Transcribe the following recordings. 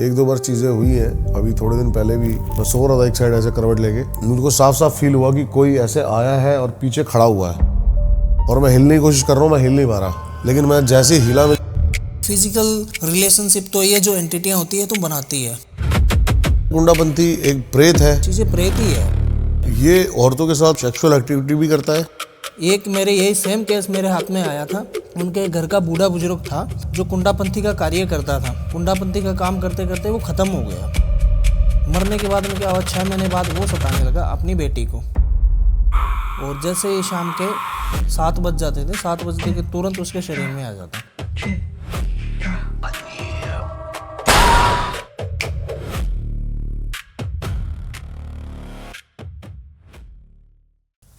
एक दो बार चीजें हुई हैं। अभी थोड़े दिन पहले भी मैं सो रहा था एक साइड ऐसे करवट लेके, मुझे को साफ साफ फील हुआ कि कोई ऐसे आया है और पीछे खड़ा हुआ है और मैं हिलने की कोशिश कर रहा हूँ, मैं हिल नहीं पा रहा, लेकिन मैं जैसे ही हिला। फिजिकल रिलेशनशिप तो ये जो एंटिटियाँ होती है तो बनाती है। गुंडापंथी एक प्रेत है, चीज़ें प्रेत ही है। ये औरतों के साथ सेक्सुअल एक्टिविटी भी करता है। एक मेरे यही सेम केस मेरे हाथ में आया था। उनके घर का बूढ़ा बुजुर्ग था जो कुंडापंथी का कार्य करता था। कुंडापंथी का काम करते करते वो ख़त्म हो गया। मरने के बाद में क्या हुआ, 6 महीने बाद वो सताने लगा अपनी बेटी को। और जैसे ही शाम के 7 बज जाते थे, 7 बजते के तुरंत उसके शरीर में आ जाता।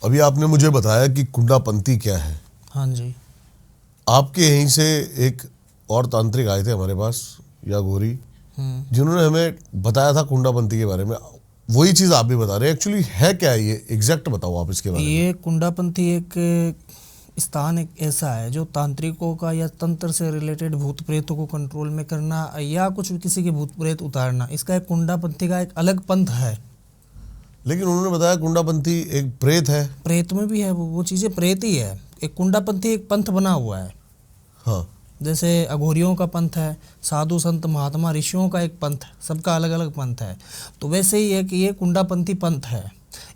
अभी आपने मुझे बताया कि कुंडापंथी क्या है। हाँ जी। आपके यहीं से एक और तांत्रिक आए थे हमारे पास, या गोरी, जिन्होंने हमें बताया था कुंडापंथी के बारे में। वही चीज आप भी बता रहे हैं। एक्चुअली है क्या ये, एग्जैक्ट बताओ आप इसके बारे में। ये कुंडापंथी एक स्थान एक ऐसा है जो तांत्रिकों का या तंत्र से रिलेटेड भूत प्रेतों को कंट्रोल में करना या कुछ भी किसी के भूत प्रेत उतारना, इसका एक कुंडापंथी का एक अलग पंथ है। लेकिन उन्होंने बताया कुंडापंथी एक प्रेत है। प्रेत में भी है, वो चीज़ें प्रेत ही है। एक कुंडापंथी एक पंथ बना हुआ है। हाँ, जैसे अघोरियों का पंथ है, साधु संत महात्मा ऋषियों का एक पंथ है, सबका अलग अलग पंथ है। तो वैसे ही है कि ये कुंडापंथी पंथ है।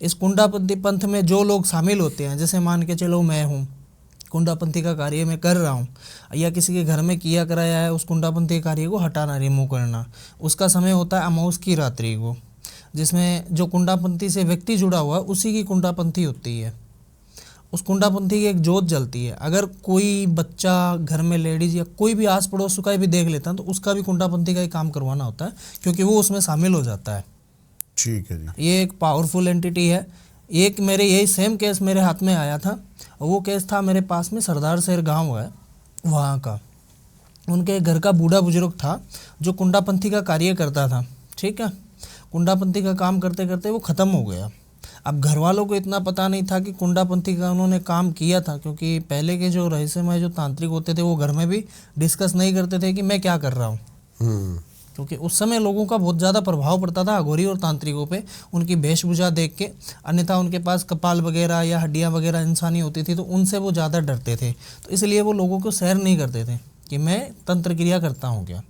इस कुंडापंथी पंथ में जो लोग शामिल होते हैं, जैसे मान के चलो मैं हूँ, कुंडापंथी का कार्य मैं कर रहा हूँ, या किसी के घर में किया कराया है, उस कुंडापंथी कार्य को हटाना, रिमूव करना, उसका समय होता है अमावस की रात्रि को, जिसमें जो कुंडापंथी से व्यक्ति जुड़ा हुआ है उसी की कुंडापंथी होती है। उस कुंडापंथी की एक जोत जलती है। अगर कोई बच्चा घर में, लेडीज या कोई भी आस पड़ोस का भी देख लेता है तो उसका भी कुंडापंथी का ही काम करवाना होता है, क्योंकि वो उसमें शामिल हो जाता है। ठीक है जी। ये एक पावरफुल एंटिटी है। एक मेरे यही सेम केस मेरे हाथ में आया था। वो केस था मेरे पास में सरदार शहर गाँव है वहाँ का। उनके घर का बूढ़ा बुजुर्ग था जो कुंडापंथी का कार्य करता था। ठीक है, कुंडापंथी का काम करते करते वो ख़त्म हो गया। अब घर वालों को इतना पता नहीं था कि कुंडापंथी का उन्होंने काम किया था, क्योंकि पहले के जो रहस्यमय जो तांत्रिक होते थे वो घर में भी डिस्कस नहीं करते थे कि मैं क्या कर रहा हूँ, क्योंकि उस समय लोगों का बहुत ज़्यादा प्रभाव पड़ता था अघोरी और तांत्रिकों पे, उनकी वेशभूषा देख के। अन्यथा उनके पास कपाल वगैरह या हड्डियाँ वगैरह इंसानी होती थी, तो उनसे वो ज़्यादा डरते थे। तो इसलिए वो लोगों को शेयर नहीं करते थे कि मैं तंत्र क्रिया करता हूँ क्या।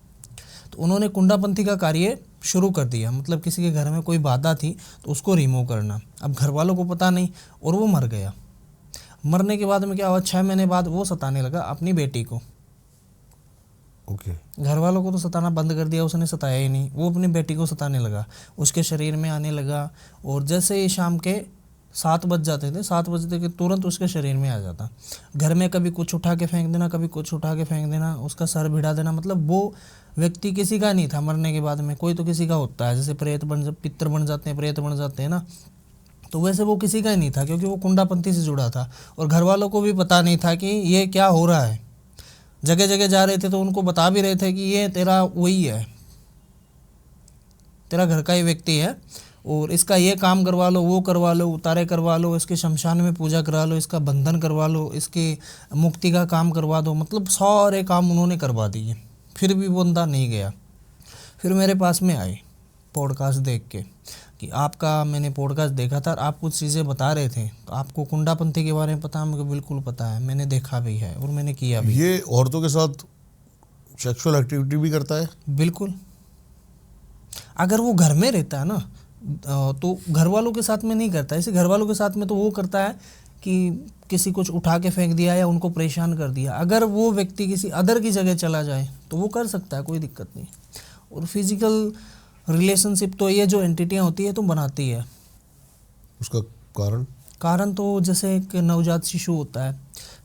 तो उन्होंने कुंडापंथी का कार्य शुरू कर दिया, मतलब किसी के घर में कोई बाधा थी तो उसको रिमूव करना। अब घर वालों को पता नहीं और वो मर गया। मरने के बाद में क्या हुआ, 6 महीने बाद वो सताने लगा अपनी बेटी को। ओके। घर वालों को तो सताना बंद कर दिया, उसने सताया ही नहीं, वो अपनी बेटी को सताने लगा, उसके शरीर में आने लगा। और जैसे ही शाम के 7 बज जाते थे, 7 बजते के तुरंत उसके शरीर में आ जाता। घर में कभी कुछ उठा के फेंक देना, कभी कुछ उठा के फेंक देना, उसका सर भिड़ा देना। मतलब वो व्यक्ति किसी का नहीं था मरने के बाद में, कोई तो किसी का होता है, जैसे पितर बन जाते हैं, प्रेत बन जाते हैं ना, तो वैसे वो किसी का ही नहीं था, क्योंकि वो कुंडापंथी से जुड़ा था। और घर वालों को भी पता नहीं था कि ये क्या हो रहा है। जगह जगह जा रहे थे तो उनको बता भी रहे थे कि ये तेरा वही है, तेरा घर का ही व्यक्ति है, और इसका ये काम करवा लो, वो करवा लो, उतारे करवा लो, इसके शमशान में पूजा करा लो, इसका बंधन करवा लो, इसकी मुक्ति का काम करवा दो। मतलब सारे काम उन्होंने करवा दिए, फिर भी वो बंदा नहीं गया। फिर मेरे पास में आए पॉडकास्ट देख के कि आपका मैंने पॉडकास्ट देखा था और आप कुछ चीज़ें बता रहे थे, तो आपको कुंडापंथी के बारे में पता है? मुझे बिल्कुल पता है, मैंने देखा भी है और मैंने किया भी। ये औरतों के साथ सेक्सुअल एक्टिविटी भी करता है? बिल्कुल। अगर वो घर में रहता है ना तो घर वालों के साथ में नहीं करता। ऐसे घर वालों के साथ में तो वो करता है कि किसी कुछ उठा के फेंक दिया या उनको परेशान कर दिया। अगर वो व्यक्ति किसी अदर की जगह चला जाए तो वो कर सकता है, कोई दिक्कत नहीं। और फिजिकल रिलेशनशिप तो ये जो एंटिटियाँ होती है तो बनाती है। उसका कारण तो जैसे एक नवजात शिशु होता है,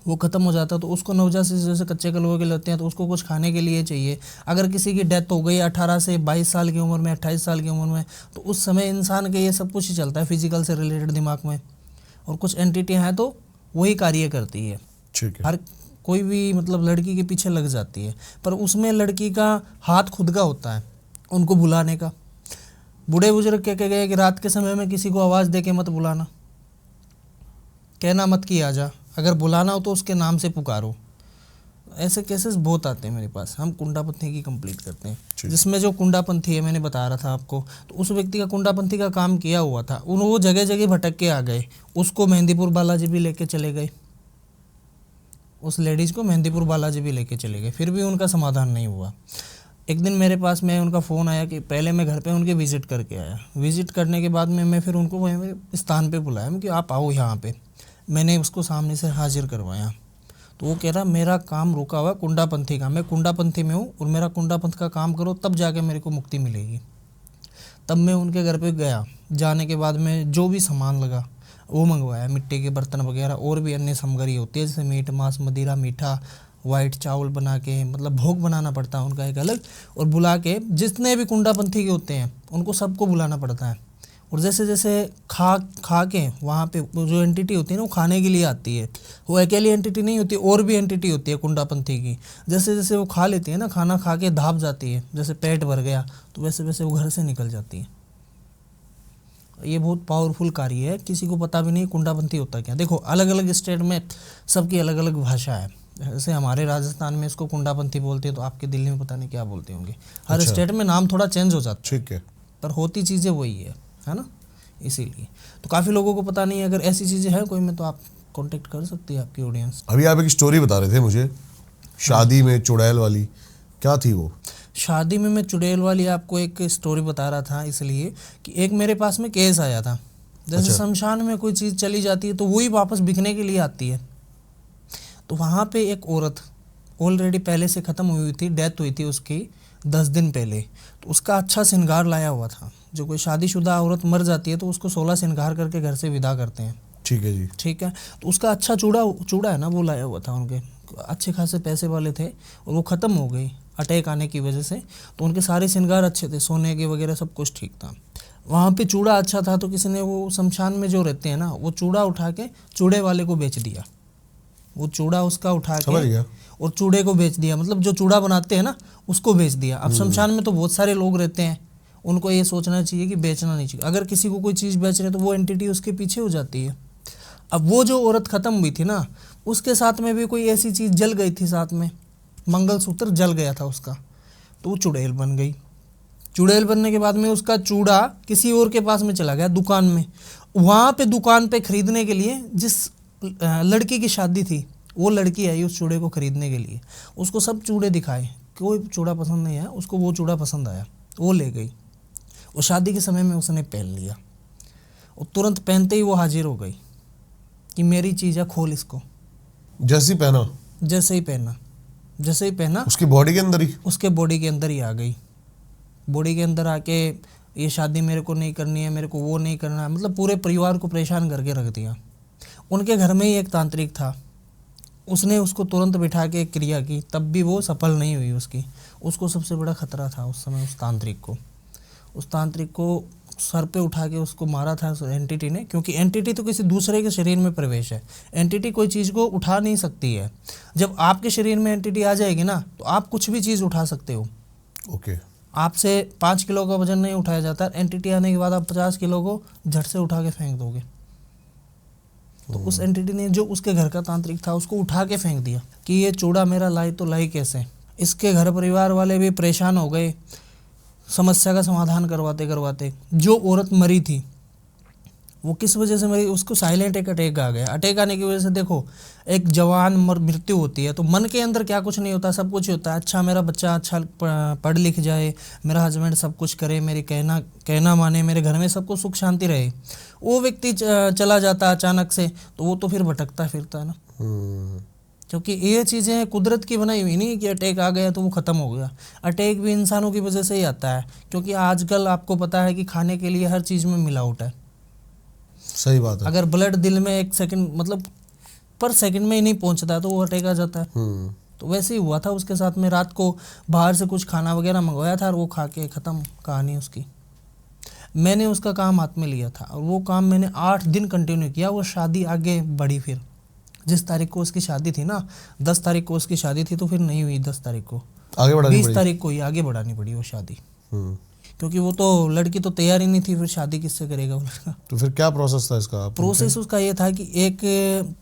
वो ख़त्म हो जाता है, तो उसको नवजात शिशु जैसे कच्चे कलवे के लेते हैं तो उसको कुछ खाने के लिए चाहिए। अगर किसी की डेथ हो गई 18 से 22 साल की उम्र में, 28 साल की उम्र में, तो उस समय इंसान के ये सब कुछ ही चलता है फिजिकल से रिलेटेड दिमाग में। और कुछ एंटिटियाँ हैं तो वही कार्य करती है। ठीक है। हर कोई भी मतलब लड़की के पीछे लग जाती है, पर उसमें लड़की का हाथ खुद का होता है उनको बुलाने का। बूढ़े बुजुर्ग कह के गए कि रात के समय में किसी को आवाज़ दे के मत बुलाना, कहना मत कि आ जा, अगर बुलाना हो तो उसके नाम से पुकारो। ऐसे केसेस बहुत आते हैं मेरे पास। हम कुंडापंथी की कंप्लीट करते हैं, ठीक। जिसमें जो कुंडापंथी है, मैंने बता रहा था आपको, तो उस व्यक्ति का कुंडापंथी का काम किया हुआ था, वो जगह जगह भटक के आ गए, उसको मेहंदीपुर बालाजी भी लेके चले गए, उस लेडीज़ को मेहंदीपुर बालाजी भी लेके चले गए, फिर भी उनका समाधान नहीं हुआ। एक दिन मेरे पास में उनका फ़ोन आया कि पहले मैं घर पे उनके विज़िट करके आया, विज़िट करने के बाद में मैं फिर उनको वहीं स्थान पे बुलाया कि आप आओ यहाँ पे। मैंने उसको सामने से हाजिर करवाया, तो वो कह रहा मेरा काम रुका हुआ कुंडापंथी का, मैं कुंडापंथी में हूँ और मेरा कुंडापंथ का काम करो तब जाके मेरे को मुक्ति मिलेगी। तब मैं उनके घर पे गया, जाने के बाद में जो भी सामान लगा वो मंगवाया, मिट्टी के बर्तन वगैरह और भी अन्य सामग्री होती है जैसे मीट मांस मदिरा मीठा वाइट चावल बना के, मतलब भोग बनाना पड़ता है उनका एक अलग, और बुला के जितने भी कुंडापंथी के होते हैं उनको सबको बुलाना पड़ता है। और जैसे जैसे खा के वहाँ पे वो जो एंटिटी होती है ना वो खाने के लिए आती है, वो अकेली एंटिटी नहीं होती, और भी एंटिटी होती है कुंडापंथी की। जैसे जैसे वो खा लेती है ना, खाना खा के धाप जाती है, जैसे पेट भर गया तो वैसे वैसे वो घर से निकल जाती है। ये बहुत पावरफुल कार्य है, किसी को पता भी नहीं कुंडापंथी होता क्या। देखो अलग अलग स्टेट में सबकी अलग अलग भाषा है, जैसे हमारे राजस्थान में इसको कुंडापंथी बोलते हैं, तो आपके दिल्ली में पता नहीं क्या बोलते होंगे। हर अच्छा। स्टेट में नाम थोड़ा चेंज हो जाता है, ठीक है। पर होती चीज़ें वही है ना, इसीलिए तो काफ़ी लोगों को पता नहीं है। अगर ऐसी चीज़ें हैं कोई में तो आप कांटेक्ट कर सकती है आपकी ऑडियंस। अभी आप एक स्टोरी बता रहे थे मुझे शादी में चुड़ैल वाली, क्या थी वो? शादी में मैं चुड़ैल वाली आपको एक स्टोरी बता रहा था इसलिए कि एक मेरे पास में केस आया था। जैसे अच्छा। शमशान में कोई चीज़ चली जाती है तो वही वापस बिकने के लिए आती है। तो वहाँ पे एक औरत ऑलरेडी पहले से ख़त्म हुई थी, डेथ हुई थी उसकी 10 दिन पहले, तो उसका अच्छा श्रृंगार लाया हुआ था। जो कोई शादीशुदा औरत मर जाती है तो उसको 16 श्रृंगार करके घर से विदा करते हैं। ठीक है जी। ठीक है, तो उसका अच्छा चूड़ा है ना वो लाया हुआ था, उनके अच्छे खासे पैसे वाले थे और वो ख़त्म हो गई अटैक आने की वजह से। तो उनके सारे श्रृंगार अच्छे थे, सोने के वगैरह सब कुछ ठीक था। वहाँ पे चूड़ा अच्छा था तो किसी ने वो शमशान में जो रहते हैं ना वो चूड़ा उठा के चूड़े वाले को बेच दिया। वो चूड़ा उसका उठा समझ के गया। और चूड़े को बेच दिया, मतलब जो चूड़ा बनाते हैं ना उसको बेच दिया। अब शमशान में तो बहुत सारे लोग रहते हैं, उनको ये सोचना चाहिए कि बेचना नहीं चाहिए। अगर किसी को कोई चीज़ बेच रहे तो वो एंटिटी उसके पीछे हो जाती है। अब वो जो औरत ख़त्म हुई थी ना उसके साथ में भी कोई ऐसी चीज़ जल गई थी, साथ में मंगलसूत्र जल गया था उसका, तो वो चुड़ैल बन गई। चुड़ैल बनने के बाद में उसका चूड़ा किसी और के पास में चला गया दुकान में। वहाँ पे दुकान पे खरीदने के लिए जिस लड़की की शादी थी वो लड़की आई उस चूड़े को खरीदने के लिए, उसको सब चूड़े दिखाए, कोई चूड़ा पसंद नहीं आया उसको, वो चूड़ा पसंद आया वो ले गई। वो शादी के समय में उसने पहन लिया और तुरंत पहनते ही वो हाजिर हो गई कि मेरी चीज़ है, खोल इसको। जैसे ही पहना, जैसे ही पहना उसकी बॉडी के अंदर ही, उसके बॉडी के अंदर ही आ गई। बॉडी के अंदर आके ये शादी मेरे को नहीं करनी है, मेरे को वो नहीं करना है, मतलब पूरे परिवार को परेशान करके रख दिया। उनके घर में ही एक तांत्रिक था, उसने उसको तुरंत बिठा के क्रिया की, तब भी वो सफल नहीं हुई उसकी। उसको सबसे बड़ा खतरा था उस समय उस तांत्रिक को सर पे उठा के उसको मारा था उस एंटिटी ने, क्योंकि एंटिटी तो किसी दूसरे के शरीर में प्रवेश है। एंटिटी कोई चीज़ को उठा नहीं सकती है। जब आपके शरीर में एंटिटी आ जाएगी ना तो आप कुछ भी चीज़ उठा सकते हो। ओके। आपसे 5 किलो का वजन नहीं उठाया जाता, एंटिटी आने के बाद आप 50 किलो को झट से उठा के फेंक दोगे। तो उस एंटिटी ने जो उसके घर का तांत्रिक था उसको उठा के फेंक दिया कि ये चूड़ा मेरा लाई तो लाई कैसे। इसके घर परिवार वाले भी परेशान हो गए समस्या का समाधान करवाते करवाते। जो औरत मरी थी वो किस वजह से मरी, उसको साइलेंट एक अटैक आ गया। अटैक आने की वजह से देखो एक जवान मृत्यु होती है तो मन के अंदर क्या कुछ नहीं होता, सब कुछ होता है। अच्छा मेरा बच्चा अच्छा पढ़ लिख जाए, मेरा हस्बैंड सब कुछ करे, मेरी कहना माने, मेरे घर में सबको सुख शांति रहे। वो व्यक्ति चला जाता अचानक से तो वो तो फिर भटकता फिरता है ना, क्योंकि ये चीज़ें कुदरत की बनाई हुई नहीं कि अटैक आ गया तो वो ख़त्म हो गया। अटैक भी इंसानों की वजह से ही आता है, क्योंकि आजकल आपको पता है कि खाने के लिए हर चीज़ में मिलावट है। सही बात है। अगर ब्लड दिल में 1 सेकंड मतलब पर सेकंड में ही नहीं पहुंचता है तो वो अटैक आ जाता है। तो वैसे ही हुआ था उसके साथ में। रात को बाहर से कुछ खाना वगैरह मंगवाया था और वो खा के ख़त्म कहानी उसकी। मैंने उसका काम हाथ में लिया था और वो काम मैंने 8 दिन कंटिन्यू किया। वो शादी आगे बढ़ी, फिर जिस तारीख को उसकी शादी थी ना 10 तारीख को उसकी शादी थी तो फिर नहीं हुई 10 तारीख को, आगे बढ़ानी 20 पड़ी। तारीख को ही आगे बढ़ानी पड़ी वो शादी, क्योंकि वो तो लड़की तो तैयार ही नहीं थी, फिर शादी किससे करेगा वो लड़का। तो फिर क्या प्रोसेस था इसका? प्रोसेस उसका ये था कि एक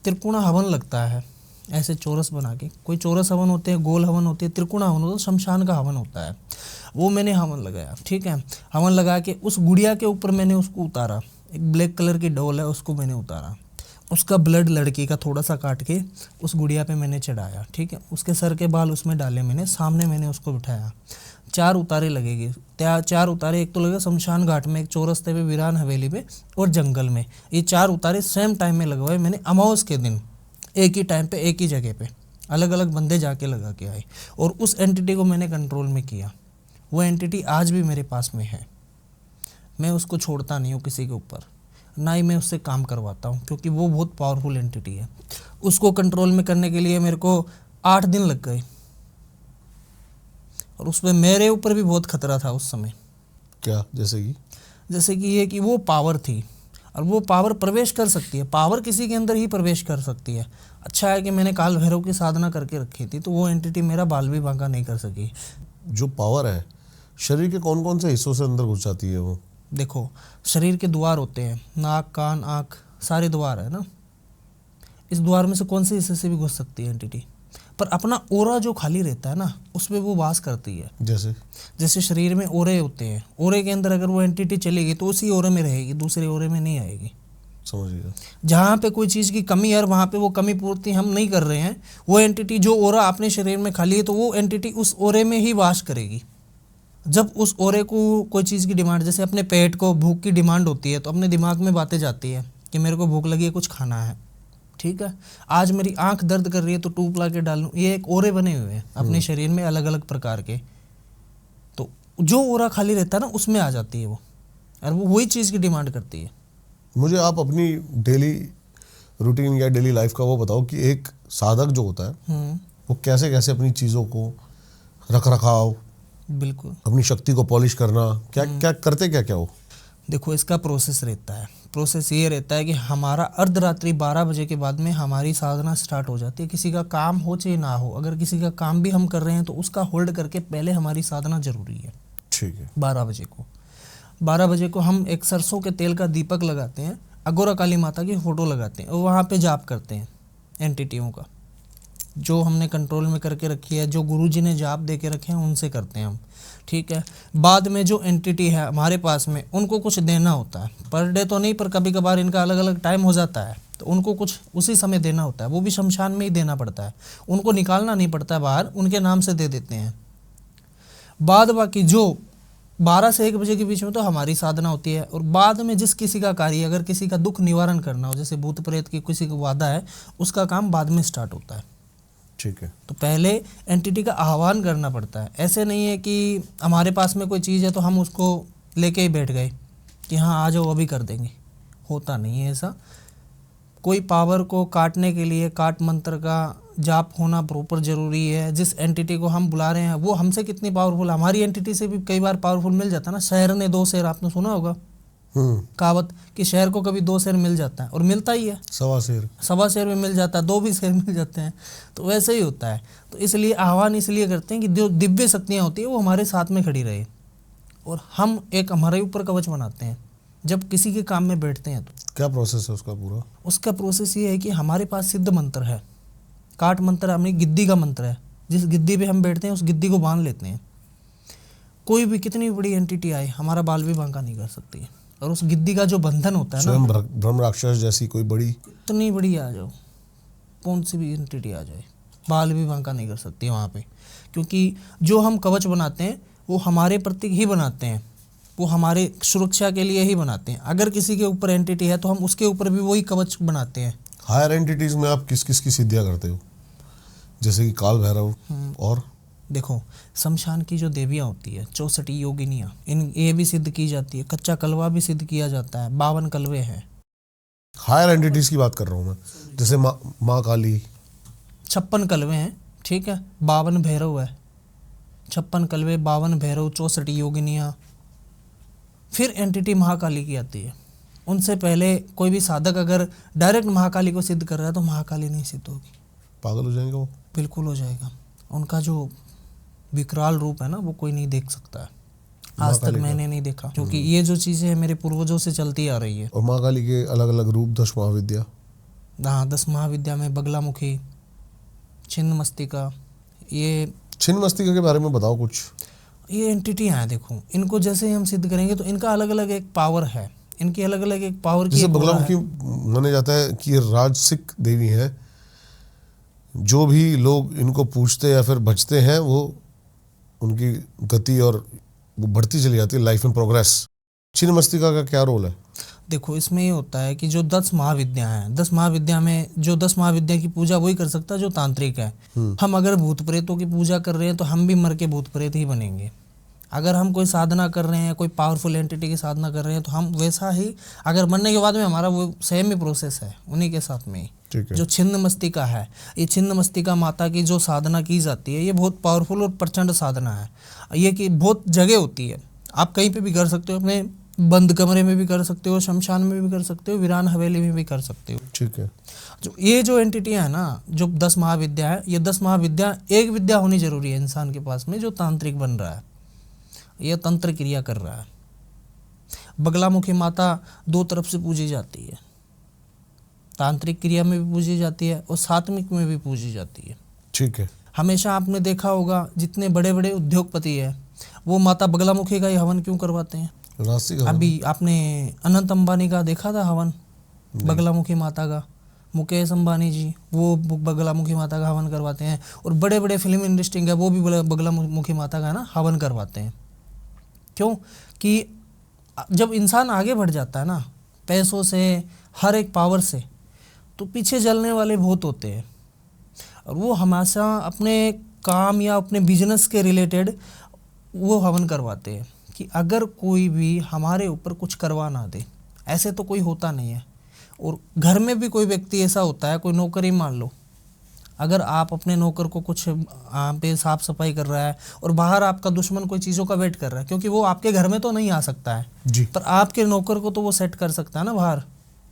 त्रिपुणा हवन लगता है, ऐसे चौरस बना के, कोई चौरस हवन होते हैं, गोल हवन होते हैं, त्रिकोण हवन होता है, शमशान का हवन होता है। वो मैंने हवन लगाया, ठीक है। हवन लगा के उस गुड़िया के ऊपर मैंने उसको उतारा, एक ब्लैक कलर की डोल है उसको मैंने उतारा, उसका ब्लड लड़की का थोड़ा सा काट के उस गुड़िया पे मैंने चढ़ाया, ठीक है। उसके सर के बाल उसमें डाले मैंने, सामने मैंने उसको बिठाया। 4 उतारे लगेगी, 4 उतारे, एक तो लगे शमशान घाट में, एक चौरस्ते पे, वीरान हवेली पे और जंगल में। ये 4 उतारे सेम टाइम में लगवाए मैंने, अमावस के दिन, एक ही टाइम पे, एक ही जगह पे, अलग अलग बंदे जाके लगा के आए। और उस एंटिटी को मैंने कंट्रोल में किया। वो एंटिटी आज भी मेरे पास में है। मैं उसको छोड़ता नहीं हूँ किसी के ऊपर, ना ही मैं उससे काम करवाता हूँ, क्योंकि वो बहुत पावरफुल एंटिटी है। उसको कंट्रोल में करने के लिए मेरे को 8 दिन लग गए, और उसमें मेरे ऊपर भी बहुत खतरा था उस समय। क्या? जैसे कि ये कि वो पावर थी, और वो पावर प्रवेश कर सकती है, पावर किसी के अंदर ही प्रवेश कर सकती है। अच्छा है कि मैंने काल भैरव की साधना करके रखी थी, तो वो एंटिटी मेरा बाल भी बांका नहीं कर सकी। जो पावर है शरीर के कौन कौन से हिस्सों से अंदर घुस जाती है वो? देखो, शरीर के द्वार होते हैं, नाक, कान, आँख, सारे द्वार है ना। इस द्वार में से कौन से हिस्से से भी घुस सकती है एंटिटी, पर अपना ओरा जो खाली रहता है ना, उसमें वो वास करती है। जैसे शरीर में ओरे होते हैं, ओरे के अंदर अगर वो एंटिटी चलेगी तो उसी ओरे में रहेगी, दूसरे ओरे में नहीं आएगी। समझ गया। जहाँ पे कोई चीज़ की कमी है, वहाँ पे वो कमी पूर्ति हम नहीं कर रहे हैं, वो एंटिटी जो ओरा अपने शरीर में खाली है, तो वो एंटिटी उस ओरे में ही वास करेगी। जब उस ओरे को कोई चीज़ की डिमांड, जैसे अपने पेट को भूख की डिमांड होती है, तो अपने दिमाग में बातें जाती है कि मेरे को भूख लगी है, कुछ खाना है, ठीक है। आज मेरी आंख दर्द कर रही है तो टूप ला के डाल लूँ। ये एक ओरे बने हुए हैं अपने शरीर में अलग अलग प्रकार के, तो जो ओरा खाली रहता है ना, उसमें आ जाती है वो, और वो वही चीज़ की डिमांड करती है। मुझे आप अपनी डेली रूटीन या डेली लाइफ का वो बताओ कि एक साधक जो होता है वो कैसे कैसे अपनी चीज़ों को रख रखाव, बिल्कुल, अपनी शक्ति को पॉलिश करना, क्या क्या करते, क्या क्या हो? देखो, इसका प्रोसेस रहता है। प्रोसेस ये रहता है कि हमारा अर्धरात्रि 12 बजे के बाद में हमारी साधना स्टार्ट हो जाती है। किसी का काम हो चाहे ना हो, अगर किसी का काम भी हम कर रहे हैं तो उसका होल्ड करके पहले हमारी साधना जरूरी है। ठीक है। 12 बजे को हम एक सरसों के तेल का दीपक लगाते हैं, अघोरा काली माता की फ़ोटो लगाते हैं, और वहाँ पे जाप करते हैं एंटिटियों का, जो हमने कंट्रोल में करके रखी है, जो गुरुजी ने जाप दे के रखे हैं, उनसे करते हैं हम, ठीक है। बाद में जो एंटिटी है हमारे पास में, उनको कुछ देना होता है, पर डे तो नहीं, पर कभी कभार इनका अलग अलग टाइम हो जाता है, तो उनको कुछ उसी समय देना होता है। वो भी शमशान में ही देना पड़ता है, उनको निकालना नहीं पड़ता है बाहर, उनके नाम से दे देते हैं। बाद बाकी जो 12 से 1 बजे के बीच में तो हमारी साधना होती है। और बाद में जिस किसी का कार्य, अगर किसी का दुख निवारण करना हो, जैसे भूत प्रेत की किसी को बाधा है, उसका काम बाद में स्टार्ट होता है। ठीक है। तो पहले एंटिटी का आह्वान करना पड़ता है। ऐसे नहीं है कि हमारे पास में कोई चीज़ है तो हम उसको लेके ही बैठ गए कि हाँ आ जाओ अभी कर देंगे, होता नहीं है ऐसा। कोई पावर को काटने के लिए काट मंत्र का जाप होना प्रॉपर ज़रूरी है। जिस एंटिटी को हम बुला रहे हैं वो हमसे कितनी पावरफुल, हमारी एंटिटी से भी कई बार पावरफुल मिल जाता है ना। शहर ने 2 शेर, आपने सुना होगा कहावत कि शहर को कभी 2 शेर मिल जाता है, और मिलता ही है, सवा शेर में मिल जाता है, 2 भी शेर मिल जाते हैं। तो वैसे ही होता है। तो इसलिए आह्वान इसलिए करते हैं कि जो दिव्य शक्तियाँ होती है वो हमारे साथ में खड़ी रहे, और हम एक हमारे ऊपर कवच बनाते हैं जब किसी के काम में बैठते हैं। तो क्या प्रोसेस है उसका पूरा? उसका प्रोसेस ये है कि हमारे पास सिद्ध मंत्र है, काट मंत्र, हमारी गिद्दी का मंत्र है। जिस गिद्दी पे हम बैठते हैं उस गिद्दी को बांध लेते हैं। कोई भी कितनी बड़ी एंटिटी आए, हमारा बाल भी बांका नहीं कर सकती। और उस गिद्दी का जो बंधन होता है ना, ब्रह्म राक्षस जैसी कोई बड़ी, कितनी बड़ी आ जाओ, कौन सी भी एंटिटी आ जाए, बाल भी बांका नहीं कर सकती वहाँ पे। क्योंकि जो हम कवच बनाते हैं वो हमारे प्रति ही बनाते हैं, वो हमारे सुरक्षा के लिए ही बनाते हैं। अगर किसी के ऊपर एंटिटी है तो हम उसके ऊपर भी वही कवच बनाते हैं। हायर एंटिटीज में आप किस किस की सिद्धियाँ करते हो? जैसे कि काल भैरव, और देखो, शमशान की जो देवियाँ होती है, 64 योगिनियाँ, ये भी सिद्ध की जाती है। कच्चा कलवा भी सिद्ध किया जाता है, 52 कलवे हैं। हायर एंटिटीज की बात कर रहा हूँ मैं, जैसे माँ काली, 56 कलवे हैं, ठीक है। 52 भैरव है, 56 कलवे, 52 भैरव, 64 योगिनियाँ। फिर एंटिटी महाकाली की आती है। उनसे पहले कोई भी साधक अगर डायरेक्ट महाकाली को सिद्ध कर रहा है तो महाकाली नहीं सिद्ध होगी, पागल हो जाएंगे वो। बिल्कुल हो जाएगा। उनका जो विकराल रूप है ना, वो कोई नहीं देख सकता है, आज तक मैंने नहीं देखा, क्योंकि ये जो चीज़ें मेरे पूर्वजों से चलती आ रही है। और माँ काली के अलग अलग रूप, 10 महाविद्या। हाँ, 10 महाविद्या में बगलामुखी, छिन्न मस्तिका, ये छिन्न मस्तिका के बारे में बताओ कुछ। ये एंटिटी हैं, देखो इनको जैसे ही हम सिद्ध करेंगे तो इनका अलग अलग एक पावर है, इनकी अलग अलग एक पावर की जैसे एक aura बगलामुखी है। माना जाता है कि ये राजसिक देवी है, जो भी लोग इनको पूछते या फिर भजते हैं वो उनकी गति और वो बढ़ती चली जाती है, लाइफ इन प्रोग्रेस। छिन्न मस्तिका का क्या रोल है? देखो इसमें ये होता है कि जो 10 महाविद्या हैं, 10 महाविद्या में जो 10 महाविद्या की पूजा वही कर सकता है जो तांत्रिक है। हम अगर भूत प्रेतों की पूजा कर रहे हैं तो हम भी मर के भूत प्रेत ही बनेंगे। अगर हम कोई साधना कर रहे हैं, कोई पावरफुल एंटिटी की साधना कर रहे हैं तो हम वैसा ही, अगर मरने के बाद में हमारा वो सेम ही प्रोसेस है उन्हीं के साथ में ही। ठीक है। जो छिन्न मस्तिका है, ये छिन्न मस्तिका माता की जो साधना की जाती है, ये बहुत पावरफुल और प्रचंड साधना है। ये कि बहुत जगह होती है, आप कहीं पे भी कर सकते हो, अपने बंद कमरे में भी कर सकते हो, शमशान में भी कर सकते हो, वीरान हवेली में भी कर सकते हो। ठीक है। जो ये जो एंटिटियाँ है ना, जो 10 महाविद्या है, ये 10 महाविद्या एक विद्या होनी जरूरी है इंसान के पास में जो तांत्रिक बन रहा है, ये तंत्र क्रिया कर रहा है। बगलामुखी माता 2 तरफ से पूजी जाती है, तांत्रिक क्रिया में भी पूजी जाती है और सात्विक में भी पूजी जाती है। ठीक है। हमेशा आपने देखा होगा जितने बड़े बड़े उद्योगपति है वो माता बगलामुखी का ही हवन क्यों करवाते हैं? राशि का अभी आपने अनंत अंबानी का देखा था हवन बगलामुखी माता का, मुकेश अंबानी जी वो बगलामुखी माता का हवन करवाते हैं, और बड़े बड़े फिल्म इंडस्ट्री है वो भी बगलामुखी माता का ना हवन करवाते हैं। क्यों? कि जब इंसान आगे बढ़ जाता है ना पैसों से, हर एक पावर से, तो पीछे जलने वाले भूत होते हैं, और वो हमेशा अपने काम या अपने बिजनेस के रिलेटेड वो हवन करवाते हैं कि अगर कोई भी हमारे ऊपर कुछ करवा ना दे। ऐसे तो कोई होता नहीं है। और घर में भी कोई व्यक्ति ऐसा होता है, कोई नौकर ही मान लो, अगर आप अपने नौकर को कुछ पे साफ सफाई कर रहा है और बाहर आपका दुश्मन कोई चीज़ों का वेट कर रहा है, क्योंकि वो आपके घर में तो नहीं आ सकता है जी, पर आपके नौकर को तो वो सेट कर सकता है ना बाहर,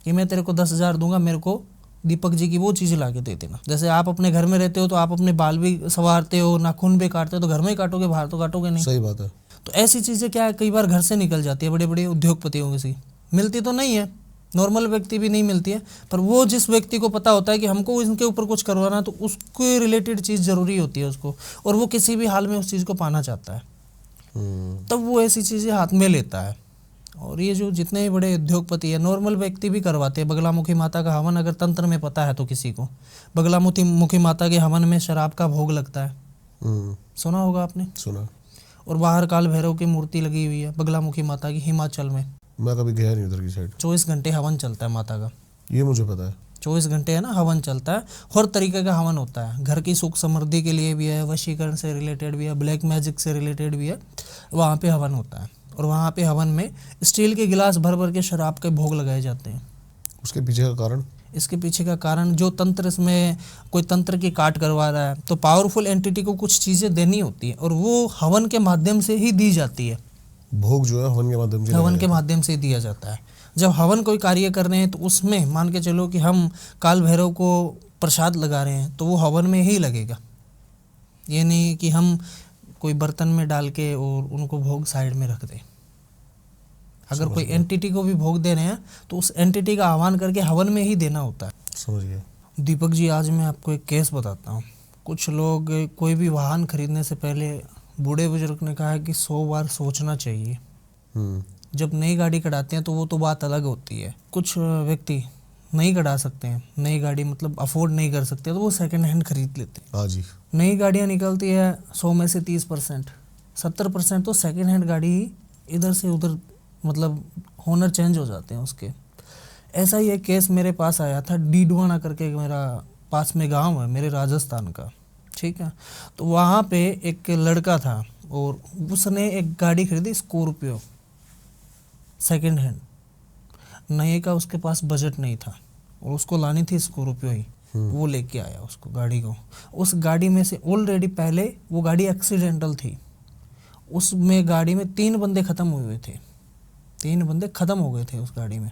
कि मैं तेरे को 10,000 दूंगा, मेरे को दीपक जी की वो चीज़ ला के दे देना। जैसे आप अपने घर में रहते हो तो आप अपने बाल भी संवारते हो, नाखून भी काटते हो, तो घर में ही काटोगे, बाहर तो काटोगे नहीं। सही बात है। तो ऐसी चीज़ें क्या है, कई बार घर से निकल जाती है, बड़े बड़े उद्योगपतियों की मिलती तो नहीं है, नॉर्मल व्यक्ति भी नहीं मिलती है, पर वो जिस व्यक्ति को पता होता है कि हमको इनके ऊपर कुछ करवाना, तो उसके रिलेटेड चीज़ ज़रूरी होती है उसको, और वो किसी भी हाल में उस चीज़ को पाना चाहता है, तब वो ऐसी चीज़ें हाथ में लेता है। और ये जो जितने भी बड़े उद्योगपति है, नॉर्मल व्यक्ति भी करवाते हैं बगलामुखी माता का हवन। अगर तंत्र में पता है तो किसी को, बगलामुखी माता के हवन में शराब का भोग लगता है, सुना होगा आपने? सुना। और बाहर काल भैरव की मूर्ति लगी हुई है बगलामुखी माता की, हिमाचल में। मैं कभी गया नहीं उधर की साइड। 24 घंटे हवन चलता है माता का, ये मुझे पता है। 24 घंटे है ना हवन चलता है, हर तरीके का हवन होता है। घर की सुख समृद्धि के लिए भी है, वशीकरण से रिलेटेड भी है, ब्लैक मैजिक से रिलेटेड भी है, वहाँ पे हवन होता है। और वहाँ पे हवन में स्टील के गिलास भर भर के शराब के भोग लगाए जाते हैं। उसके पीछे का कारण? इसके पीछे का कारण, जो तंत्र इसमें कोई तंत्र की काट करवा रहा है तो पावरफुल एंटिटी को कुछ चीज़ें देनी होती है, और वो हवन के माध्यम से ही दी जाती है। भोग जो है हवन के माध्यम से, हवन के माध्यम से दिया जाता है। जब हवन कोई कार्य कर रहे हैं तो उसमें मान के चलो कि हम काल भैरव को प्रसाद लगा रहे हैं, तो वो हवन में ही लगेगा। ये नहीं कि हम कोई बर्तन में डाल के और उनको भोग साइड में रख दें। अगर कोई एंटिटी को भी भोग दे रहे हैं तो उस एंटिटी का आह्वान करके हवन में ही देना होता है। समझ गया। दीपक जी, आज मैं आपको एक केस बताता हूँ। कुछ लोग कोई भी वाहन खरीदने से पहले, बूढ़े बुजुर्ग ने कहा है कि 100 बार सोचना चाहिए। जब नई गाड़ी कढ़ाते हैं तो वो तो बात अलग होती है। कुछ व्यक्ति नहीं कढ़ा सकते हैं, नई गाड़ी मतलब अफोर्ड नहीं कर सकते, तो वो सेकंड हैंड खरीद लेते हैं। हाँ जी। नई गाड़ियाँ निकलती है 100 में से 30%, 70% तो सेकंड हैंड गाड़ी ही इधर से उधर, मतलब ओनर चेंज हो जाते हैं उसके। ऐसा ही एक केस मेरे पास आया था, डीडवाना करके मेरा पास में गांव है मेरे, राजस्थान का, ठीक है। तो वहाँ पे एक लड़का था और उसने एक गाड़ी खरीदी, स्कॉर्पियो सेकंड हैंड। नए का उसके पास बजट नहीं था और उसको लानी थी स्कॉर्पियो ही। वो लेके आया उसको गाड़ी को। उस गाड़ी में से ऑलरेडी पहले वो गाड़ी एक्सीडेंटल थी, उसमें गाड़ी में 3 बंदे ख़त्म हुए थे, 3 बंदे ख़त्म हो गए थे उस गाड़ी में।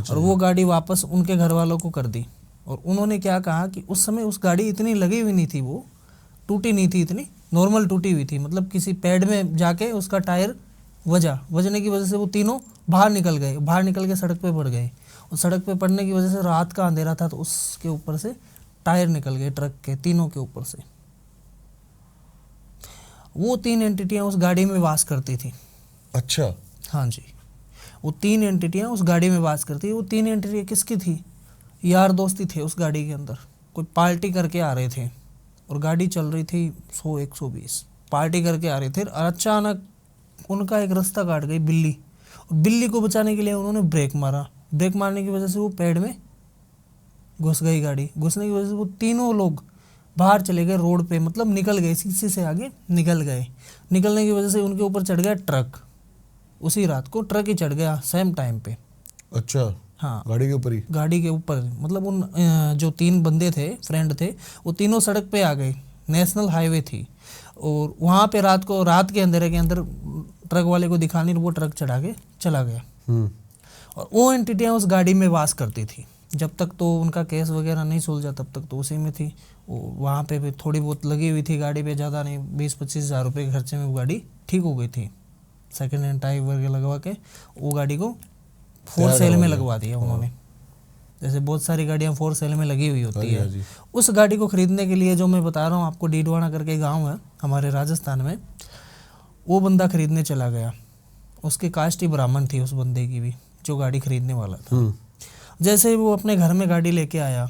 और वो गाड़ी वापस उनके घर वालों को कर दी। और उन्होंने क्या कहा कि उस समय उस गाड़ी इतनी लगी हुई नहीं थी, वो टूटी नहीं थी, इतनी नॉर्मल टूटी हुई थी, मतलब किसी पेड़ में जाके उसका टायर वजने की वजह से वो तीनों बाहर निकल के सड़क पे पड़ गए। और सड़क पे पड़ने की वजह से रात का अंधेरा था तो उसके ऊपर से टायर निकल गए ट्रक के तीनों के ऊपर से। वो 3 एंटिटियां उस गाड़ी में वास करती थी। अच्छा। हाँ जी, वो 3 एंटिटियां उस गाड़ी में वास करती थी। वो 3 एंटिटियां किसकी थी? यार दोस्ती थे उस गाड़ी के अंदर। कोई पार्टी करके आ रहे थे और गाड़ी चल रही थी 100-120, पार्टी करके आ रहे थे। और अचानक उनका एक रास्ता काट गई बिल्ली, और बिल्ली को बचाने के लिए उन्होंने ब्रेक मारा। ब्रेक मारने की वजह से वो पेड़ में घुस गई गाड़ी। घुसने की वजह से वो तीनों लोग बाहर चले गए रोड पे, मतलब निकल गए, शीशे से आगे निकल गए। निकलने की वजह से उनके ऊपर चढ़ गया ट्रक। उसी रात को ट्रक ही चढ़ गया सेम टाइम पे। अच्छा। हाँ, गाड़ी के ऊपर ही? गाड़ी के ऊपर। मतलब उन जो 3 बंदे थे, फ्रेंड थे, वो तीनों सड़क पे आ गए। नेशनल हाईवे थी और वहाँ पे रात के अंधेरे के अंदर ट्रक वाले को दिखाने वो ट्रक चढ़ा के चला गया। और वो एंटिटियाँ उस गाड़ी में वास करती थी। जब तक तो उनका केस वगैरह नहीं सुलझा तब तक तो उसी में थी। वहाँ पे भी थोड़ी बहुत लगी हुई थी गाड़ी पे, ज़्यादा नहीं, 20-25 हज़ार रुपये के खर्चे में वो गाड़ी ठीक हो गई थी। सेकेंड हैंड टायर वगैरह लगवा के वो गाड़ी को फोर सेल में लगवा दिया उन्होंने। जैसे बहुत सारी गाड़ियाँ 4 सेल में लगी हुई होती है। उस गाड़ी को खरीदने के लिए जो मैं बता रहा हूँ आपको, डीडवाना करके गांव है हमारे राजस्थान में, वो बंदा खरीदने चला गया। उसकी कास्ट ही ब्राह्मण थी उस बंदे की भी, जो गाड़ी खरीदने वाला था। जैसे ही वो अपने घर में गाड़ी लेके आया,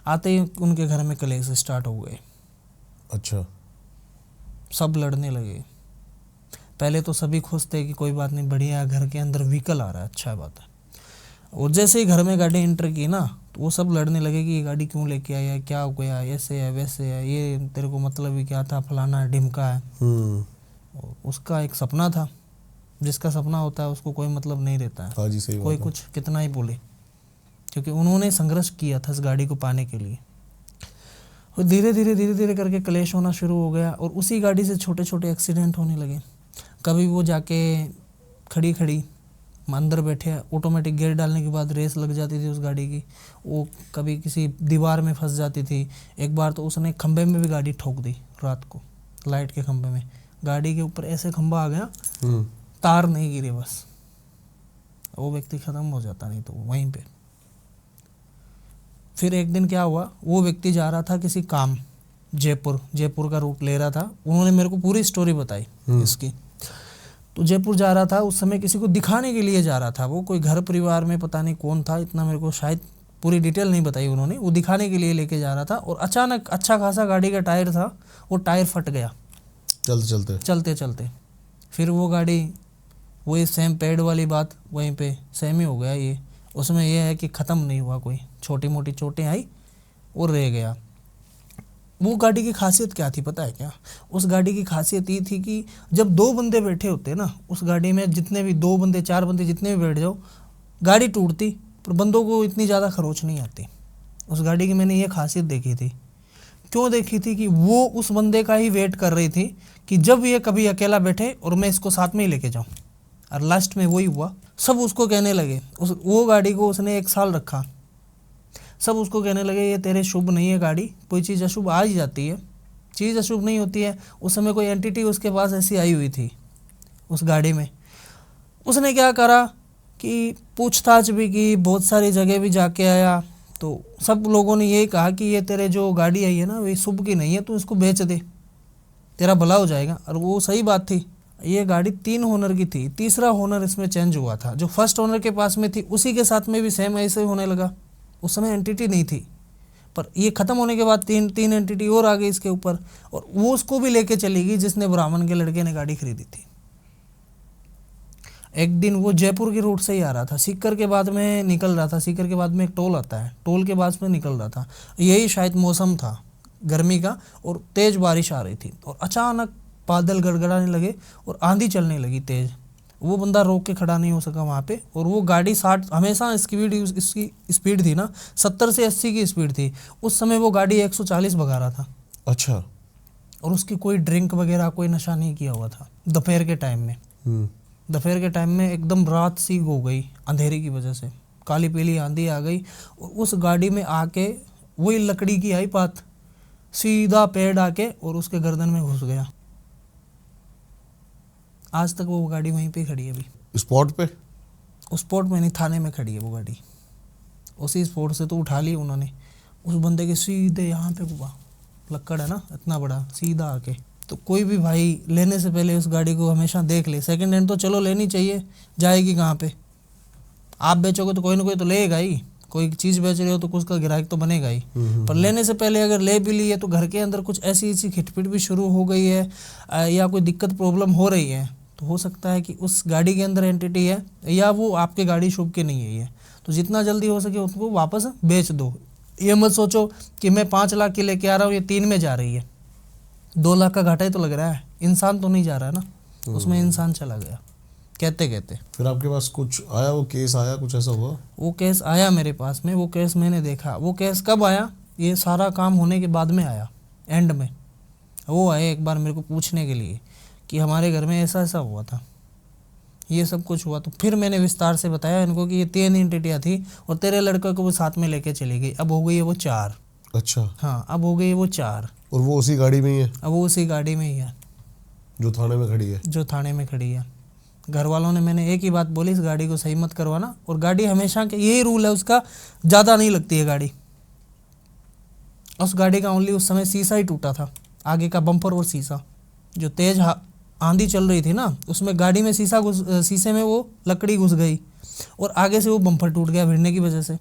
आते ही उनके घर में कलेश स्टार्ट हो गए। अच्छा। सब लड़ने लगे। पहले तो सभी खुश थे कि कोई बात नहीं, बढ़िया, घर के अंदर व्हीकल आ रहा है, अच्छा बात है। और जैसे ही घर में गाड़ी एंटर की ना, तो वो सब लड़ने लगे कि ये गाड़ी क्यों लेके आया, क्या हो गया, ऐसे है वैसे है, ये तेरे को मतलब ही क्या था, फलाना है ढिमका है। उसका एक सपना था, जिसका सपना होता है उसको कोई मतलब नहीं रहता है। हाँ जी, सही कोई बात कुछ कितना ही बोले, क्योंकि उन्होंने संघर्ष किया था इस गाड़ी को पाने के लिए। और धीरे धीरे करके क्लेश होना शुरू हो गया और उसी गाड़ी से छोटे छोटे एक्सीडेंट होने लगे। कभी वो जाके खड़ी अंदर बैठे, ऑटोमेटिक गियर डालने के बाद रेस लग जाती थी उस गाड़ी की, वो कभी किसी दीवार में फंस जाती थी। एक बार तो उसने खंबे में भी गाड़ी ठोक दी रात को, लाइट के खंबे में। गाड़ी के ऊपर ऐसे खंबा आ गया, तार नहीं गिरे, बस वो व्यक्ति ख़त्म हो जाता, नहीं तो वहीं पे। फिर एक दिन क्या हुआ, वो व्यक्ति जा रहा था किसी काम, जयपुर का रूट ले रहा था। उन्होंने मेरे को पूरी स्टोरी बताई इसकी। तो जयपुर जा रहा था, उस समय किसी को दिखाने के लिए जा रहा था। वो कोई घर परिवार में पता नहीं कौन था, इतना मेरे को शायद पूरी डिटेल नहीं बताई उन्होंने। वो दिखाने के लिए लेके जा रहा था और अचानक अच्छा खासा गाड़ी का टायर था, वो टायर फट गया चलते चलते। फिर वो गाड़ी, वही सेम पेड़ वाली बात वहीं पे सेम ही हो गया। ये उसमें यह है कि ख़त्म नहीं हुआ, कोई छोटी मोटी चोटें आई और रह गया। वो गाड़ी की खासियत क्या थी पता है क्या? उस गाड़ी की खासियत ये थी कि जब 2 बंदे बैठे होते ना उस गाड़ी में, जितने भी 2 बंदे 4 बंदे जितने भी बैठ जाओ, गाड़ी टूटती, पर बंदों को इतनी ज़्यादा खरोच नहीं आती। उस गाड़ी की मैंने ये खासियत देखी थी। क्यों देखी थी? कि वो उस बंदे का ही वेट कर रही थी कि जब ये कभी अकेला बैठे और मैं इसको साथ में ही लेके जाऊँ। और लास्ट में वही हुआ। सब उसको कहने लगे, वो गाड़ी को उसने 1 साल रखा, सब उसको कहने लगे ये तेरे शुभ नहीं है गाड़ी, कोई चीज़ अशुभ आ ही जाती है, चीज़ अशुभ नहीं होती है। उस समय कोई एंटिटी उसके पास ऐसी आई हुई थी उस गाड़ी में। उसने क्या करा कि पूछताछ भी की, बहुत सारी जगह भी जाके आया, तो सब लोगों ने यही कहा कि ये तेरे जो गाड़ी आई है ना, वे शुभ की नहीं है, तू इसको बेच दे, तेरा भला हो जाएगा। और वो सही बात थी। ये गाड़ी 3 ओनर की थी, तीसरा ओनर इसमें चेंज हुआ था। जो फर्स्ट ओनर के पास में थी उसी के साथ में भी सेम ऐसे होने लगा। उस समय एंटिटी नहीं थी, पर ये ख़त्म होने के बाद 3 एंटिटी और आ गई इसके ऊपर, और वो उसको भी लेके चली गई जिसने ब्राह्मण के लड़के ने गाड़ी खरीदी थी। एक दिन वो जयपुर के रूट से ही आ रहा था, सीकर के बाद में निकल रहा था। सीकर के बाद में एक टोल आता है, टोल के बाद में निकल रहा था। यही शायद मौसम था गर्मी का और तेज़ बारिश आ रही थी, और अचानक बादल गड़गड़ाने लगे और आंधी चलने लगी तेज़। वो बंदा रोक के खड़ा नहीं हो सका वहाँ पे, और वो गाड़ी 60, हमेशा इसकी स्पीड थी ना 70 से 80 की स्पीड थी। उस समय वो गाड़ी 140 भगा रहा था। अच्छा। और उसकी कोई ड्रिंक वगैरह कोई नशा नहीं किया हुआ था। दोपहर के टाइम में एकदम रात सी हो गई अंधेरे की वजह से, काली पीली आंधी आ गई, और उस गाड़ी में आके वही लकड़ी की आई बात, सीधा पेड़ आके और उसके गर्दन में घुस गया। आज तक वो गाड़ी वहीं पे खड़ी है अभी। स्पॉट पे? उस स्पॉट में नहीं, थाने में खड़ी है वो गाड़ी। उसी स्पॉट से तो उठा ली उन्होंने, उस बंदे के सीधे यहाँ पे हुआ, लक्कड़ है ना इतना बड़ा, सीधा आके। तो कोई भी भाई लेने से पहले उस गाड़ी को हमेशा देख ले। सेकंड हैंड तो चलो लेनी चाहिए, जाएगी कहाँ पे? आप बेचोगे तो कोई ना कोई तो लेगा ही, कोई चीज़ बेच रहे हो तो उसका ग्राहक तो बनेगा ही। पर लेने से पहले अगर ले भी ली है तो घर के अंदर कुछ ऐसी ऐसी खिटपिट भी शुरू हो गई है या कोई दिक्कत प्रॉब्लम हो रही है, तो हो सकता है कि उस गाड़ी के अंदर एंटिटी है या वो आपके गाड़ी शुभ के नहीं है ये। तो जितना जल्दी हो सके उसको वापस बेच दो। ये मत सोचो कि मैं 5 लाख की लेके आ रहा हूँ, ये 3 में जा रही है, 2 लाख का घाटा ही तो लग रहा है, इंसान तो नहीं जा रहा है ना, उसमें इंसान चला गया कहते कहते। फिर आपके पास कुछ आया, वो केस आया, कुछ ऐसा हुआ? वो केस आया मेरे पास में, वो केस मैंने देखा। वो केस कब आया? ये सारा काम होने के बाद में आया, एंड में। वो आए एक बार मेरे को पूछने के लिए कि हमारे घर में ऐसा ऐसा हुआ था, ये सब कुछ हुआ। तो फिर मैंने विस्तार से बताया इनको कि ये 3 एंटिटियाँ थी और तेरे लड़के को वो साथ में लेके चली गई, अब हो गई है वो 4। अच्छा। हाँ, अब हो गई है वो 4। और वो उसी गाड़ी में ही है? अब वो उसी गाड़ी में ही है जो थाने में खड़ी है? जो थाने में खड़ी है। घर वालों ने मैंने एक ही बात बोली, इस गाड़ी को सही मत करवाना। और गाड़ी हमेशा के यही रूल है उसका, ज़्यादा नहीं लगती है गाड़ी। उस गाड़ी का ओनली उस समय शीशा ही टूटा था, आगे का बम्पर और शीशा। जो तेज आंधी चल रही थी ना, उसमें गाड़ी में शीशे में वो लकड़ी घुस गई और आगे से वो बम्पर टूट गया भिड़ने की वजह से।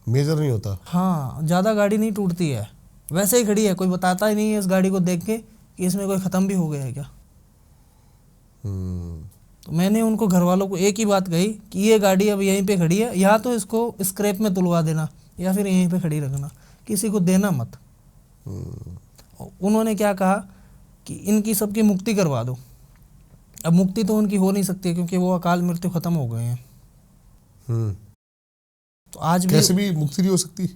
मेजर नहीं होता? हाँ, ज़्यादा गाड़ी नहीं टूटती है, वैसे ही खड़ी है, कोई बताता ही नहीं है इस गाड़ी को देख के कि इसमें कोई ख़त्म भी हो गया है क्या। तो मैंने उनको घर वालों को एक ही बात कही कि ये गाड़ी अब यहीं पे खड़ी है, या तो इसको स्क्रैप में तुलवा देना या फिर यहीं पे खड़ी रखना, किसी को देना मत। उन्होंने क्या कहा कि इनकी सबकी मुक्ति करवा दो। अब मुक्ति तो उनकी हो नहीं सकती क्योंकि वो अकाल मृत्यु खत्म हो गए हैं। तो आज भी कैसे भी मुक्ति नहीं हो सकती?